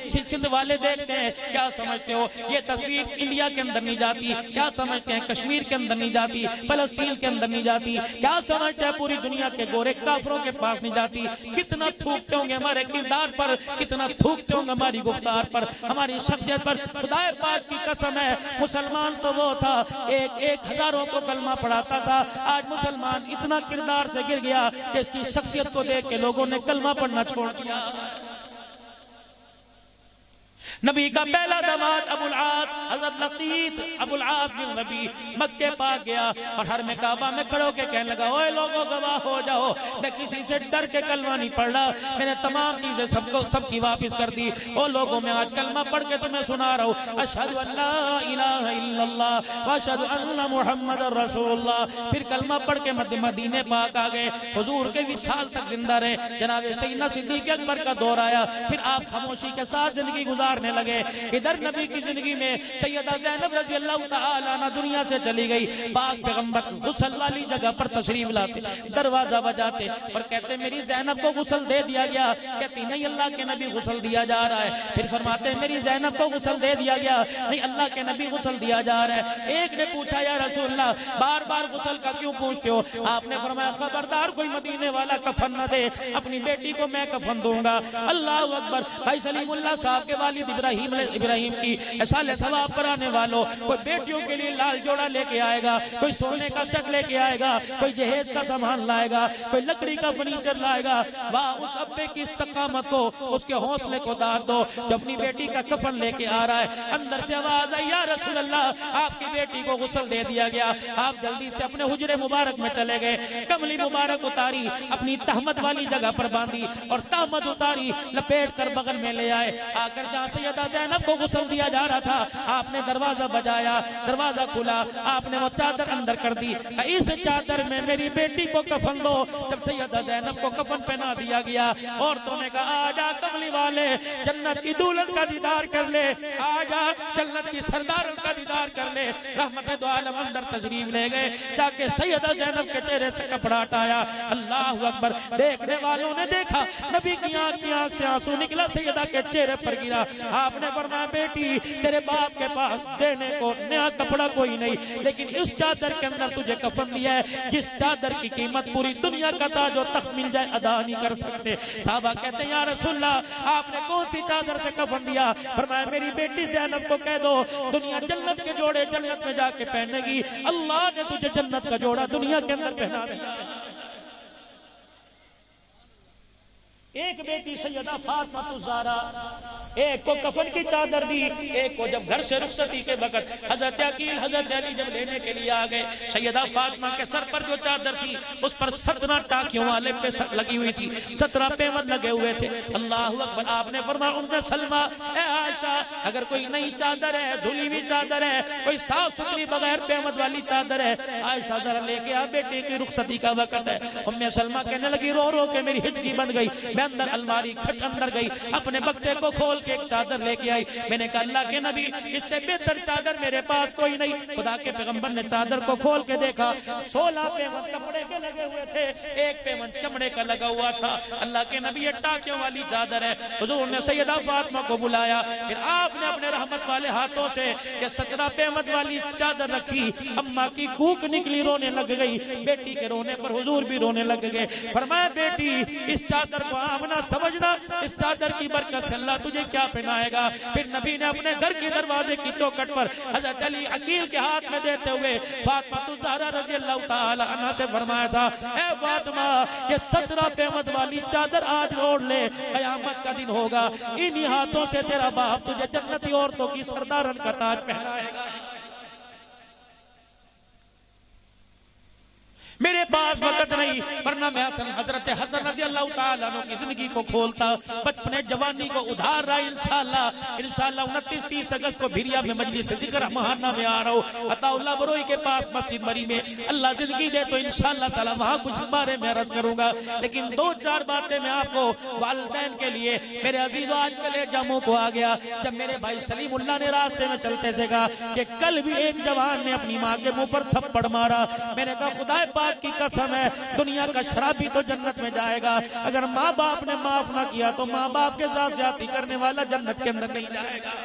سندھ والے دیکھتے ہیں، کیا سمجھتے ہو یہ تصویر انڈیا کے اندر نہیں جاتی، کیا سمجھتے ہیں کشمیر کے اندر نہیں جاتی، فلسطین کے اندر نہیں جاتی، کیا سمجھتے ہیں پوری دنیا کے گورے کافروں کے پاس نہیں جاتی؟ کتنا تھوک ہوں گے ہمارے کردار پر، کتنا تھوکتے ہوں گے ہماری گفتار پر، ہماری شخصیت پر۔ خدا پاک کی قسم ہے مسلمان تو وہ تھا ایک ہزاروں کو کلمہ پڑھاتا تھا، آج مسلمان اتنا کردار سے گر گیا کہ اس کی شخصیت کو دیکھ کے لوگوں نے کلمہ پڑھنا چھوڑ دیا۔ نبی کا پہلا داماد ابو العاص حضرت لقیط ابو العاص بن نبی مکے پاک گیا اور حرم کعبہ میں کھڑو کے کہنے لگا اوے لوگوں گواہ ہو جاؤ، میں کسی سے ڈر کے کلمہ نہیں پڑھ رہا، میں نے تمام چیزیں سب کی واپس کر دی، او لوگوں میں آج کلمہ پڑھ کے تمہیں سنا رہا ہوں، اشہد ان لا الہ الا اللہ واشہد ان محمد رسول اللہ۔ پھر کلمہ پڑھ کے مدینے پاک آ گئے، حضور کے وصال تک زندہ رہے، جناب سیدنا صدیق اکبر کا دور آیا، پھر آپ خاموشی کے ساتھ زندگی گزارنے لگے۔ ادھر نبی کی زندگی میں سیدہ زینب رضی اللہ تعالیٰ عنہ دنیا سے چلی گئی، پاک پیغمبر غسل والی جگہ پر تشریف لاتے، دروازہ بجاتے اور کہتے میری زینب کو غسل دے دیا گیا، کہتی نہیں اللہ کے نبی غسل دیا جا رہا ہے، پھر فرماتے میری زینب کو غسل دے دیا گیا، نہیں اللہ کے نبی غسل دیا جا رہا ہے۔ ایک نے پوچھا یا رسول اللہ بار بار غسل کا کیوں پوچھتے ہو؟ آپ نے فرمایا خبردار کوئی مدینے والا کفن نہ دے، اپنی بیٹی کو میں کفن دوں گا۔ اللہ اکبر۔ بھائی سلیم اللہ صاحب کے والد ابراہیم کی سال ثواب پر آنے والوں، کوئی بیٹیوں کے لیے لال جوڑا لے کے آئے گا، کوئی سونے کا سیٹ لے کے آئے گا، کوئی جہیز کا سامان لائے گا، کوئی لکڑی کا فرنیچر لائے گا۔ واہ اس ابے کی استقامت کو، اس کے حوصلے کو داد دو جو اپنی بیٹی کا کفن لے کے آ رہا ہے۔ اندر سے آواز آئی یا رسول اللہ آپ کی بیٹی کو غسل دے دیا گیا۔ آپ جلدی سے اپنے حجرے مبارک میں چلے گئے، کملی مبارک اتاری، اپنی تہمت والی جگہ پر باندھی اور تہمت اتاری لپیٹ کر بغل میں لے آئے۔ آ کر جہاں سیدہ زینب کو غسل دیا جا رہا تھا آپ نے دروازہ بجایا، دروازہ کھلا، آپ نے وہ چادر اندر کر دی، اس چادر میں میری بیٹی کو کفن دو۔ جب سیدہ زینب کو کفن پہنا دیا گیا، عورتوں نے کہا آجا کملی والے جنت کی دولت کا دیدار کر لے، آجا جنت کی سردار کا دیدار کر لے۔ رحمت دو عالم اندر تشریف لے گئے، تاکہ سیدہ زینب کے چہرے سے کپڑا ہٹایا۔ اللہ اکبر۔ دیکھنے والوں نے دیکھا نبی کی آنکھ سے آنسو نکلا، سیدہ کے چہرے پر گرا۔ آپ نے فرمایا بیٹی تیرے باپ کے پاس دینے کو نیا کپڑا کوئی نہیں، لیکن اس چادر کے اندر تجھے کفن دیا ہے جس چادر کی قیمت پوری دنیا کا تاج و تخت مل جائے ادا نہیں کر سکتے۔ صحابہ کہتے ہیں یا رسول اللہ آپ نے کون سی چادر سے کفن دیا؟ فرمایا میری بیٹی زینب کو کہہ دو دنیا جنت کے جوڑے جنت میں جا کے پہنے گی، اللہ نے تجھے جنت کا جوڑا دنیا کے اندر پہنا دیا۔ ایک بیٹی سیدہ فاطمہ الزہرا ایک کو کفن کی چادر دی، ایک کو جب گھر سے رخصتی کے وقت حضرت عقیل حضرت علی جب لینے کے لیے آگئے، سیدہ فاطمہ کے سر پر جو چادر تھی اس پر 17 ٹاکیوں والے پہ لگی ہوئی تھی، 17 پیمد لگے ہوئے تھے۔ اللہ اکبر۔ آپ نے فرمایا ام سلمہ اے عائشہ اگر کوئی نئی چادر ہے، دھلی ہوئی چادر ہے، کوئی صاف ستھری بغیر پیمد والی چادر ہے، عائشہ ذرا لے کے آ بیٹے کی رخصتی کا وقت ہے۔ ام سلمہ کہنے لگی رو رو کے میری ہچکی بن گئی، میں اندر الماری کھٹ اندر گئی، اپنے بکسے کو کھول کے ایک چادر لے کے آئی، میں نے کہا اللہ کے نبی اس سے بہتر چادر میرے پاس کوئی نہیں۔ خدا کے پیغمبر نے چادر کو کھول کے دیکھا، 16 پیمند کپڑے کے لگے ہوئے تھے، ایک پیمند چمڑے کا لگا ہوا تھا۔ اللہ کے نبی یہ ٹاکیوں والی چادر ہے۔ حضور نے سیدہ فاطمہ کو بلایا، پھر آپ نے اپنے رحمت والے ہاتھوں سے یہ 17 پیمند والی چادر رکھی، اماں کی کوک نکلی، رونے لگ گئی، بیٹی کے رونے پر حضور بھی رونے لگ گئے۔ فرمایا بیٹی اس چادر کو آمنا سمجھنا، اس چادر کی برکت سے اللہ تجھے کیا پہنائے گا۔ پھر نبی نے اپنے گھر کی دروازے کی چوکھٹ پر حضرت علی عقیل کے ہاتھ میں دیتے ہوئے فاطمہ الزہرا رضی اللہ تعالی عنہا سے فرمایا تھا اے فاطمہ یہ 17 پیمد والی چادر آج اوڑھ لے، قیامت کا دن ہوگا انہی ہاتھوں سے تیرا باپ تجھے جنتی عورتوں کی سردارن کا تاج پہنائے گا۔ میرے پاس وقت نہیں ورنہ میں حضرت حسن رضی اللہ تعالیٰ عنہ کی زندگی کو کھولتا، بچپن جوانی کو ادھار رہا انشاءاللہ 29-30 اگست کو بھیریا میں مجلس ذکر مہانہ میں آ رہا ہوں، عطا اللہ بروئی کے پاس مسجد مری میں، اللہ زندگی دے تو انشاءاللہ تعالیٰ وہاں کچھ بارے میں عرض کروں گا، لیکن 2-4 باتیں میں آپ کو والدین کے لیے میرے عزیزو آج کل جاموں کو آ گیا۔ جب میرے بھائی سلیم اللہ نے راستے میں چلتے سے کہا کہ کل بھی ایک جوان نے اپنی ماں کے منہ پر تھپڑ مارا، میں نے کہا خدا پاک کی قسم ہے دنیا کا شرابی تو جنت میں جائے گا، اگر ماں باپ نے معاف نہ کیا تو ماں باپ کے ساتھ زیادتی کرنے والا جنت کے اندر نہیں جائے گا۔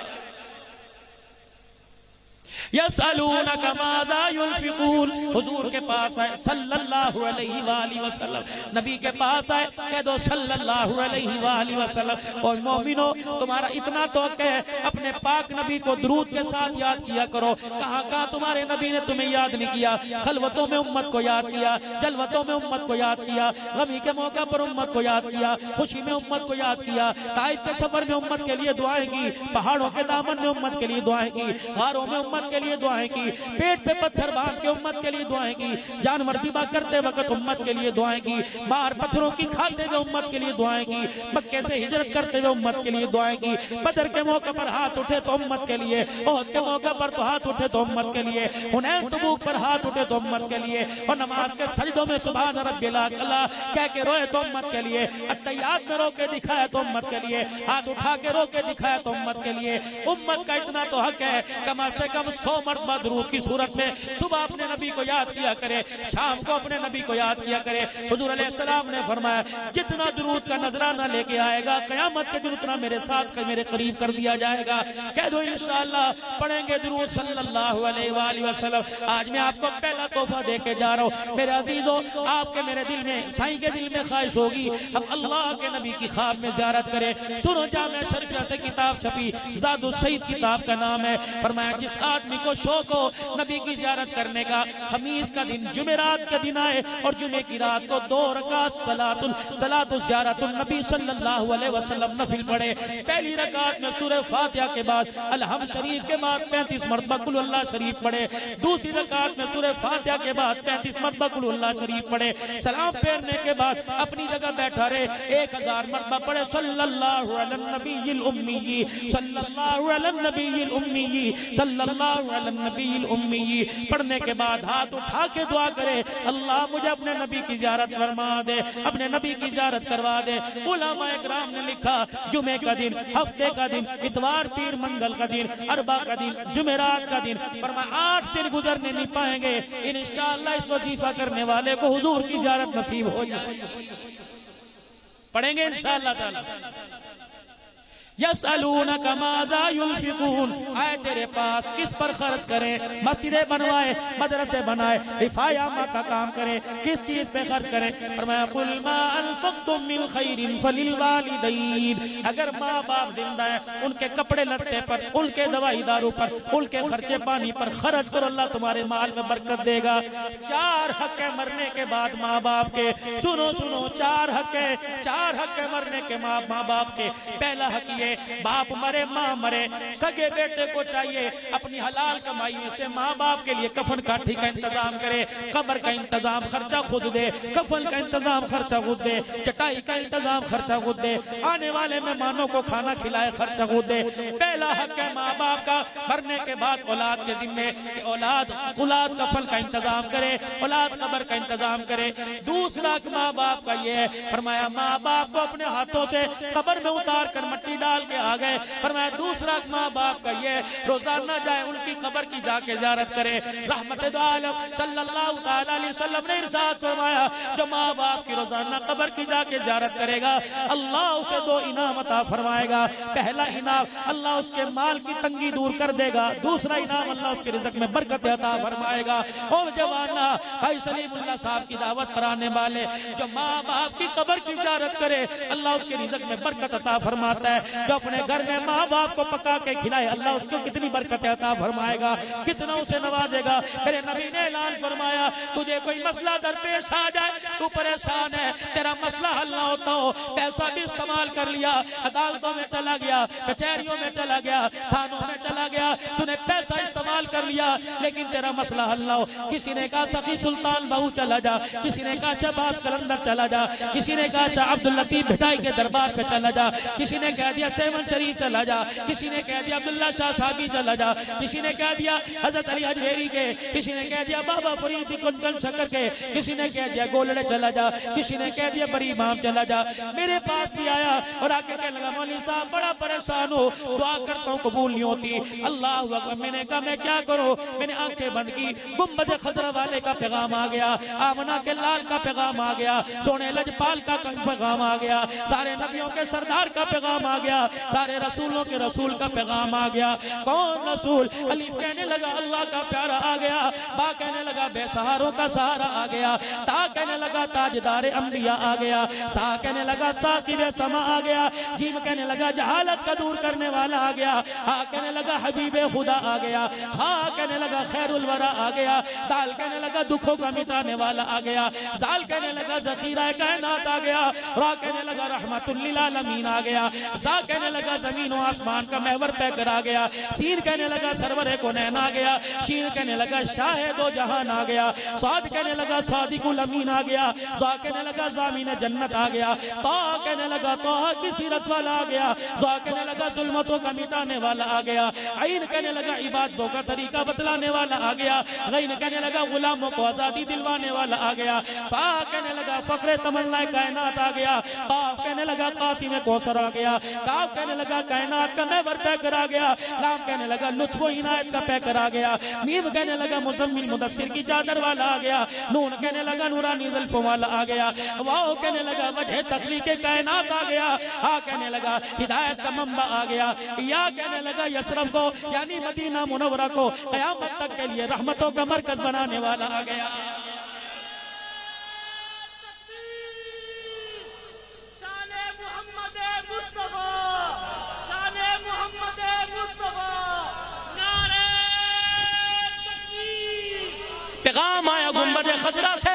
یسألونک ماذا ينفقون، حضور کے پاس آئے صلی اللہ علیہ وآلہ وسلم، نبی کے پاس آئے کہہ دو صلی اللہ علیہ وآلہ وسلم اور مومنو تمہارا اتنا توقع ہے اپنے پاک نبی کو درود کے ساتھ یاد کیا کرو۔ کہاں کہاں تمہارے نبی نے تمہیں یاد نہیں کیا؟ خلوتوں میں امت کو یاد کیا، جلوتوں میں امت کو یاد کیا، غمی کے موقع پر امت کو یاد کیا، خوشی میں امت کو یاد کیا، طائف کے سفر میں امت کے لیے دعائیں کی، پہاڑوں کے دامن میں امت کے لیے دعائیں کی، غاروں میں امت کے لیے دعائیں کی، پیٹ پہ پتھر باندھ کے امت کے لیے دعائیں کی، جانور ذبح کرتے وقت امت کے لیے دعائیں کی، مار پتھروں کی کھاتے ہوئے امت کے لیے دعائیں کی، مکے سے ہجرت کرتے ہوئے امت کے لیے دعائیں کی، بدر کے موقع پر ہاتھ اٹھے تو امت کے لیے، احد کے موقع پر تو ہاتھ اٹھے تو امت کے لیے، حنین تبوک پر ہاتھ اٹھے تو امت کے لیے، اور نماز کے سجدوں میں سبحان ربی الاعلی کہہ کے روئے تو امت کے لیے، اتحیات میں رو کے دکھایا تو امت کے لیے، ہاتھ اٹھا کے رو کے دکھایا تو امت کے لیے۔ امت کا اتنا تو حق ہے کم سے کم 100 مرتبہ درود کی صورت میں صبح اپنے نبی کو یاد کیا کرے، شام کو اپنے نبی کو یاد کیا کرے۔ حضور علیہ السلام نے فرمایا جتنا درود کا نذرانہ لے کے آئے گا قیامت کے دن اتنا میرے ساتھ میرے قریب کر دیا جائے گا۔ کہہ دو انشاءاللہ پڑھیں گے درود صلی اللہ علیہ وآلہ وسلم۔ آج میں آپ کو پہلا تحفہ دے کے جا رہا ہوں میرے عزیزو، آپ کے میرے دل میں سائیں کے دل میں خواہش ہوگی ہم اللہ کے نبی کی خواب میں زیارت کریں۔ سنو جامع شریف سے کتاب چھپی، زاد السید کتاب کا نام ہے، فرمایا جس آدمی کو شوق ہو نبی کی زیارت کرنے کا، خمیس کا دن جمعرات کا دن آئے اور جمعے کی رات کو 2 رکعت صلاۃ زیارت النبی صلی اللہ علیہ وسلم نفل پڑھے۔ پہلی رکعت میں سورہ فاتحہ کے بعد الحمد شریف کے بعد 35 مرتبہ قل اللہ شریف پڑھے، دوسری رکعت میں سورہ فاتحہ کے بعد 35 مرتبہ قل اللہ شریف پڑھے، سلام پھیرنے کے بعد اپنی جگہ بیٹھا رہے 1000 مرتبہ پڑھے صلی اللہ علی النبی الامی، صلی اللہ علی النبی الامی، صلی اللہ علی النبی الامی۔ پڑھنے کے بعد ہاتھ اٹھا کے دعا کرے اللہ مجھے اپنے نبی کی زیارت فرما دے، اپنے نبی کی زیارت کروا دے۔ علماء اکرام نے لکھا جمعے کا دن، ہفتے کا دن، اتوار پیر منگل کا دن، اربع کا دن، جمعرات کا دن، فرمایا 8 دن گزرنے نہیں پائیں گے انشاءاللہ اس وظیفہ کرنے والے کو حضور کی زیارت نصیب ہو جائے۔ پڑھیں گے انشاءاللہ تعالی۔ یسألونک ماذا ينفقون، آئے تیرے پاس کس پر خرچ کریں، مسجدیں بنوائے، مدرسے بنائے، رفاع عامہ کا کام کریں، کس چیز پہ خرچ کریں؟ فرمایا قل ما انفقتم من خیر فللوالدین، اگر ماں باپ زندہ ہیں ان کے کپڑے لتے پر، ان کے دوائی دارو پر، ان کے خرچے پانی پر خرچ کرو، اللہ تمہارے مال میں برکت دے گا۔ چار حق ہے مرنے کے بعد ماں باپ کے، سنو سنو، چار حق ہے، چار حق ہے مرنے کے ماں باپ کے۔ پہلا حق یہ باپ مرے ماں مرے، سگے بیٹے کو چاہیے اپنی حلال کمائی میں سے ماں باپ کے لیے کفن کاٹھی کا انتظام کرے، قبر کا انتظام خرچہ خود دے، کفن کا انتظام خرچہ خود دے، چٹائی کا انتظام خرچہ خود دے، آنے والے مہمانوں کو کھانا کھلائے خرچہ خود دے۔ پہلا حق ہے ماں باپ کا مرنے کے بعد اولاد کے ذمے کہ اولاد کفن کا انتظام کرے، اولاد قبر کا انتظام کرے۔ دوسرا حق ماں باپ کا یہ ہے، فرمایا ماں باپ کو اپنے ہاتھوں سے قبر میں اتار کر مٹی ڈال کے آ گئے، فرمایا دوسرا ماں باپ کا یہ روزانہ جائے ان کی قبر کی جا کے زیارت کرے۔ رحمت دو عالم صلی اللہ تعالی علیہ وسلم نے ارشاد فرمایا جو ماں باپ کی روزانہ قبر کی جا کے زیارت کرے گا اللہ اسے دو انعام عطا فرمائے گا۔ پہلا انعام اللہ اس کے مال کی تنگی دور کر دے گا، دوسرا انعام اللہ اس کے رزق میں برکت عطا فرمائے گا۔ اور جوانا بھائی سلیم اللہ صاحب کی دعوت پر آنے والے جو ماں باپ کی قبر کی زیارت کرے اللہ اس کے رزق میں برکت عطا فرماتا ہے۔ جو اپنے گھر میں ماں باپ کو پکا کے کھلائے اللہ اس کو کتنی برکت عطا فرمائے گا، کتنا اسے نوازے گا۔ میرے نبی نے اعلان فرمایا تجھے کوئی مسئلہ درپیش آ جائے، تو پریشان ہے، تیرا مسئلہ حل نہ ہوتا ہو، پیسہ بھی استعمال کر لیا، عدالتوں میں چلا گیا، کچہریوں میں چلا گیا، تھانوں میں چلا گیا، تو نے پیسہ استعمال کر لیا لیکن تیرا مسئلہ حل نہ ہو۔ کسی نے کہا سخی سلطان بہو چلا جا، کسی نے کہا شہباز قلندر چلا جا، کسی نے کہا شاہ عبداللطیف بھٹائی کے دربار پہ چلا جا، کسی نے کہہ دیا سیون شریف چلا جا، کسی نے کہہ دیا عبداللہ شاہ صاحبی چلا جا، کسی نے کہہ دیا حضرت علی اجمیری کے، کسی نے کہہ دیا بابا فرید کنگن شکر کے، کسی نے کہہ دیا گولڑے چلا جا، کسی نے کہہ دیا بری امام چلا جا۔ میرے پاس بھی آیا اور آ کے کہنے لگا مولوی صاحب بڑا پریشان ہو، دعا کرتا ہوں قبول نہیں ہوتی، اللہ اکبر۔ میں نے کہا میں کیا کروں، میں نے آنکھیں بند کی، گنبد خضرا والے کا پیغام آ گیا، آمنہ کے لال کا پیغام آ گیا، سونے لجپال کا پیغام آ گیا، سارے نبیوں کے سردار کا پیغام آ گیا، سارے رسولوں کے رسول کا پیغام آ گیا۔ کون رسول؟ علی کہنے لگا اللہ کا پیارا آ گیا، با کہنے لگا بے سہاروں کا سہارا آ گیا، تا کہنے لگا تاجدار انبیاء آ گیا، سا کہنے لگا ساقب سما آ گیا، جیم کہنے لگا جہالت کا دور کرنے والا آ گیا، ہا کہنے لگا حبیب خدا آ گیا، ہا کہنے لگا خیر الورا آ گیا، دال کہنے لگا دکھوں کا مٹانے والا آ گیا، زال کہنے لگا ذخیرہ کائنات آ گیا، را کہنے لگا رحمت للعالمین آ گیا، زا کہنے لگا زمین و آسمان کا محور پیکر آ گیا، سین کہنے لگا سرور کونین آ گیا، شین کہنے لگا شاہد و جہان آ گیا، صاد کہنے لگا صادق الامین آ گیا، زا کہنے لگا زامین جنت آ گیا، تا کہنے لگا طه کی سیرت والا آ گیا، زا کہنے لگا ظلمتوں کا مٹانے والا آ گیا، عین کہنے لگا عبادتوں کا طریقہ بتلانے والا آ گیا، غین کہنے لگا غلاموں کو آزادی دلوانے والا آ گیا، فا کہنے لگا فقر تمنا کائنات آ گیا، قاف کہنے لگا قاسم کوثر آ گیا، کاف کہنے لگا کائنات کا محور پیکر آ گیا، لام کہنے لگا لطف و عنایت کا پیکر آ گیا، میم کہنے لگا مزمل مدثر کی چادر والا آ گیا، نون کہنے لگا نورانی زلفوں والا آ گیا، واو کہنے لگا وجہ تخلیق کائنات آ گیا، ہا کہنے لگا ہدایت کا منبع آ گیا، یا کہنے لگا یثرب کو یعنی مدینہ منورہ کو قیامت تک کے لیے رحمتوں کا مرکز بنانے والا آ گیا۔ پیغام آیا گنبد خضرا سے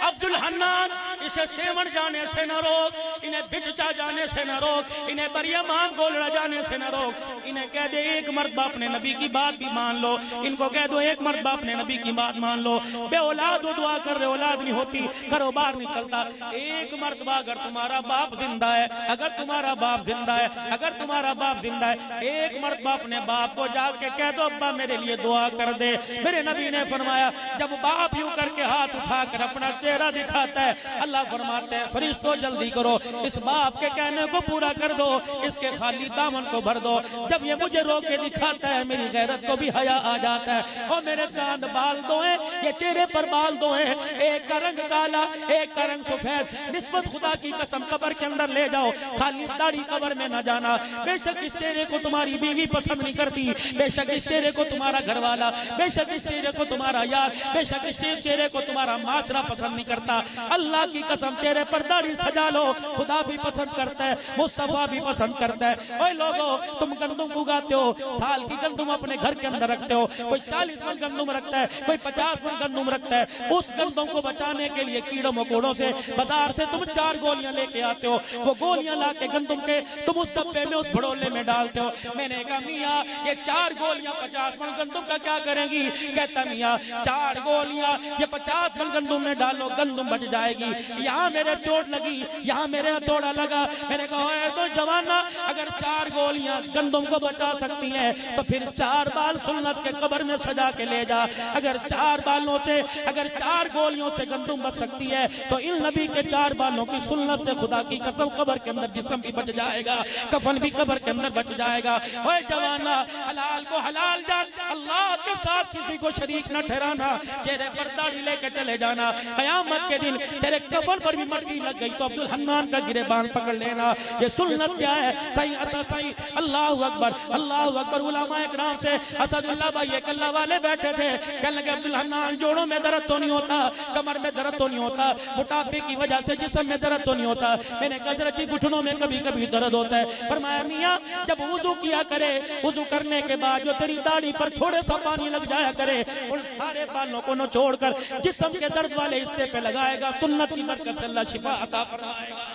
عبدالحنان اسے سیون جانے سے نہ روک، انہیں بٹچا جانے سے نہ روک، انہیں بریمان گولڑا جانے سے نہ روک، انہیں کہہ دے ایک مرتبہ اپنے نبی کی بات بھی مان لو، ان کو کہہ دو ایک مرتبہ اپنے نبی کی بات مان لو، بے اولاد و دعا کر رہے اولاد نہیں ہوتی، کاروبار نہیں چلتا، ایک مرتبہ اگر تمہارا باپ زندہ ہے، اگر تمہارا باپ زندہ ہے، اگر تمہارا باپ زندہ ہے، ایک مرتبہ اپنے باپ کو جا کے کہہ دو ابا میرے لیے دعا کر دے۔ میرے نبی نے فرمایا جب باپ یوں کر کے ہاتھ اٹھا کر اپنا چہرہ دکھاتا ہے اللہ فرماتے ہیں فرشتوں جلدی کرو اس باپ کے کہنے کو پورا کر دو، اس کے خالی دامن کو بھر دو۔ جب یہ مجھے رو کے دکھاتا ہے میری غیرت کو بھی حیا آ جاتا ہے۔ اور میرے چاند بال دو ہیں، یہ چہرے پر بال دو ہیں، ایک کا رنگ کالا ایک کا رنگ سفید، نسبت خدا کی قسم قبر کے اندر لے جاؤ، خالی داڑھی قبر میں نہ جانا۔ بے شک اس چہرے کو تمہاری بیوی پسند نہیں کرتی، بے شک اس چہرے کو تمہارا گھر والا، بے شک اس چہرے کو تمہارا یار، بے شک اس چہرے کو تمہارا معاشرہ پسند نہیں کرتا۔ اللہ کی قسم چہرے پر داڑھی سجا لو، خدا بھی پسند کرتا ہے، مصطفیٰ بھی پسند کرتا ہے۔ اوے لوگو، تم گندم اگاتے ہو، سال کی گندم اپنے گھر کے اندر رکھتے ہو، کوئی 40 من گندم رکھتا ہے، کوئی 50 من گندم رکھتا ہے، اس گندم کو بچانے کے لیے کیڑوں مکوڑوں سے بازار سے تم 4 گولیاں لے کے آتے ہو، وہ گولیاں لا کے گندم کے تم اس ڈبے میں اس بھڑولے میں ڈالتے ہو۔ میں نے کہا میاں یہ 4 گولیاں 50 من گندم کا کیا کریں گی؟ کہتا میاں 4 گولیاں یہ 50 من گندم میں ڈالو، گندم بچ جائے گی۔ یہاں میرے چوٹ لگی، یہاں میرے ہتھوڑا لگا، میں نے کہا اے تو جوانا، اگر 4 گولیاں گندم کو بچا سکتی ہیں تو پھر 4 بال سنت کے قبر میں سجا کے لے جا۔ اگر 4 بالوں سے، اگر 4 گولیوں سے گندم بچ سکتی ہے تو ان نبی کے 4 بالوں کی سنت سے خدا کی قسم قبر کے اندر جسم بھی بچ جائے گا، کفن بھی قبر کے اندر بچ جائے گا۔ اے جوانا، حلال کو حلال جان، اللہ کے ساتھ کسی کو شریک نہ ٹھہرانا، چہرے پر داڑھی لے کے چلے جانا۔ قیامت کے دن تیرے کفن پر بھی مٹی لگ گئی تو عبدالحنان کا گریبان پکڑ لینا۔ یہ سنت کیا ہے؟ صحیح عطا صحیح، اللہ اکبر اللہ اکبر۔ علماء اکرام سے اسد اللہ بھائی ایک اللہ والے بیٹھے تھے، کہنے لگے عبدالحنان جوڑوں میں درد تو نہیں ہوتا، کمر میں درد تو نہیں ہوتا، موٹاپے کی وجہ سے جسم میں درد تو نہیں ہوتا؟ میں نے کہا حضرت جی گھٹنوں میں کبھی کبھی درد ہوتا ہے۔ فرمایا میاں جب وضو کیا کرے، وضو کرنے کے بعد جو تیری داڑھی پر تھوڑے سا پانی لگ جایا کرے، ان سارے بالوں کو نچوڑ کر جسم کے درد والے حصے پہ لگائے گا، سنت کی برکت سے اللہ شفا عطا فرمائے گا۔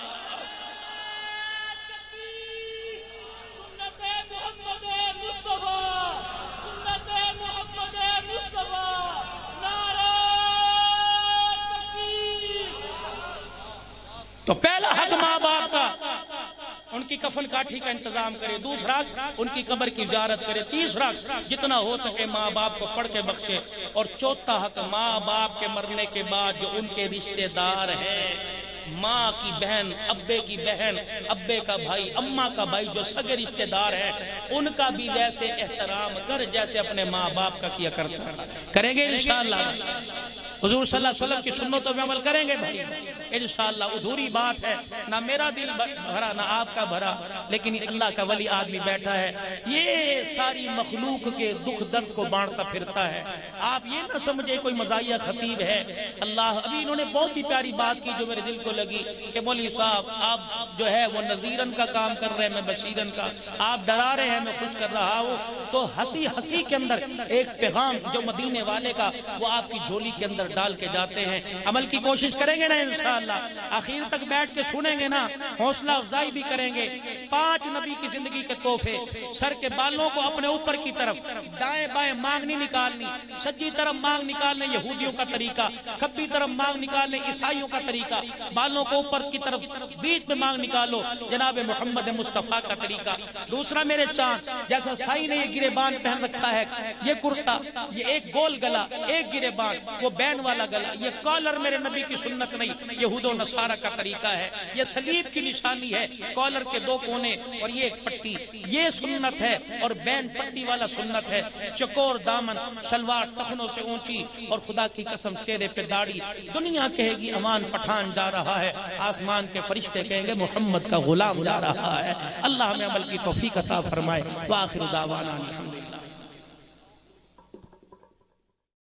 تو پہلا حق ماں باپ کا، ان کی کفن کاٹھی کا انتظام کرے، دوسرا ان کی قبر کی زیارت کرے، تیسرا جتنا ہو سکے ماں باپ کو پڑھ کے بخشے، اور چوتھا حق ماں باپ کے مرنے کے بعد جو ان کے رشتہ دار ہیں، ماں کی بہن، ابے کی بہن، ابے کا بھائی، اماں کا بھائی، جو سگے رشتہ دار ہیں، ان کا بھی ویسے احترام کر جیسے اپنے ماں باپ کا کیا کرتا تھا۔ کریں گے انشاءاللہ؟ حضور صلی اللہ علیہ وسلم کی سنتوں میں عمل کریں گے بھائی انشاءاللہ۔ ادھوری بات ہے، نہ میرا دل بھرا نہ آپ کا بھرا، لیکن اللہ کا ولی آدمی بیٹھا ہے، یہ ساری مخلوق کے دکھ درد کو بانٹتا پھرتا ہے۔ آپ یہ نہ سمجھے کوئی مزاحیہ خطیب ہے۔ اللہ ابھی انہوں نے بہت ہی پیاری بات کی جو میرے دل کو لگی کہ مولوی صاحب آپ جو ہے وہ نذیرن کا کام کر رہے ہیں، میں بشیرن کا، آپ ڈرا رہے ہیں، میں خوش کر رہا ہوں۔ تو ہنسی ہنسی کے اندر ایک پیغام جو مدینے والے کا وہ آپ کی جھولی کے اندر ڈال کے جاتے ہیں۔ عمل کی کوشش کریں گے نا انشاءاللہ، آخر تک بیٹھ کے سنیں گے نا، حوصلہ افزائی بھی کریں گے۔ 5 نبی کی زندگی کے تحفے، سر کے بالوں کو اپنے اوپر کی طرف، دائیں بائیں مانگ نہیں نکالنی، سجی طرف مانگ نکالنے یہودیوں کا طریقہ، کھبی طرف مانگ نکالنے عیسائیوں کا طریقہ، بالوں کو اوپر کی طرف بیچ میں مانگ نکالو جناب محمد مصطفیٰ کا طریقہ۔ دوسرا میرے چاند جیسا سائی نے یہ گریبان پہن رکھا ہے، یہ کرتا، یہ ایک گول گلا، ایک گریبان، وہ بین والا گلا، یہ کالر میرے نبی کی سنت نہیں، یہود و نصارہ کا طریقہ ہے۔ یہ صلیب کی نشانی ہے، کالر کے 2 کونے اور یہ ایک پٹی، یہ سنت ہے، اور بین پٹی والا سنت ہے۔ چکور دامن، شلوار ٹخنوں سے اونچی، اور خدا کی قسم چہرے پہ داڑھی۔ دنیا کہے گی امان پٹھان جا رہا ہے، آسمان کے فرشتے کہیں گے محمد کا غلام جا رہا ہے۔ اللہ ہمیں عمل کی توفیق عطا فرمائے۔ وآخر دعوانا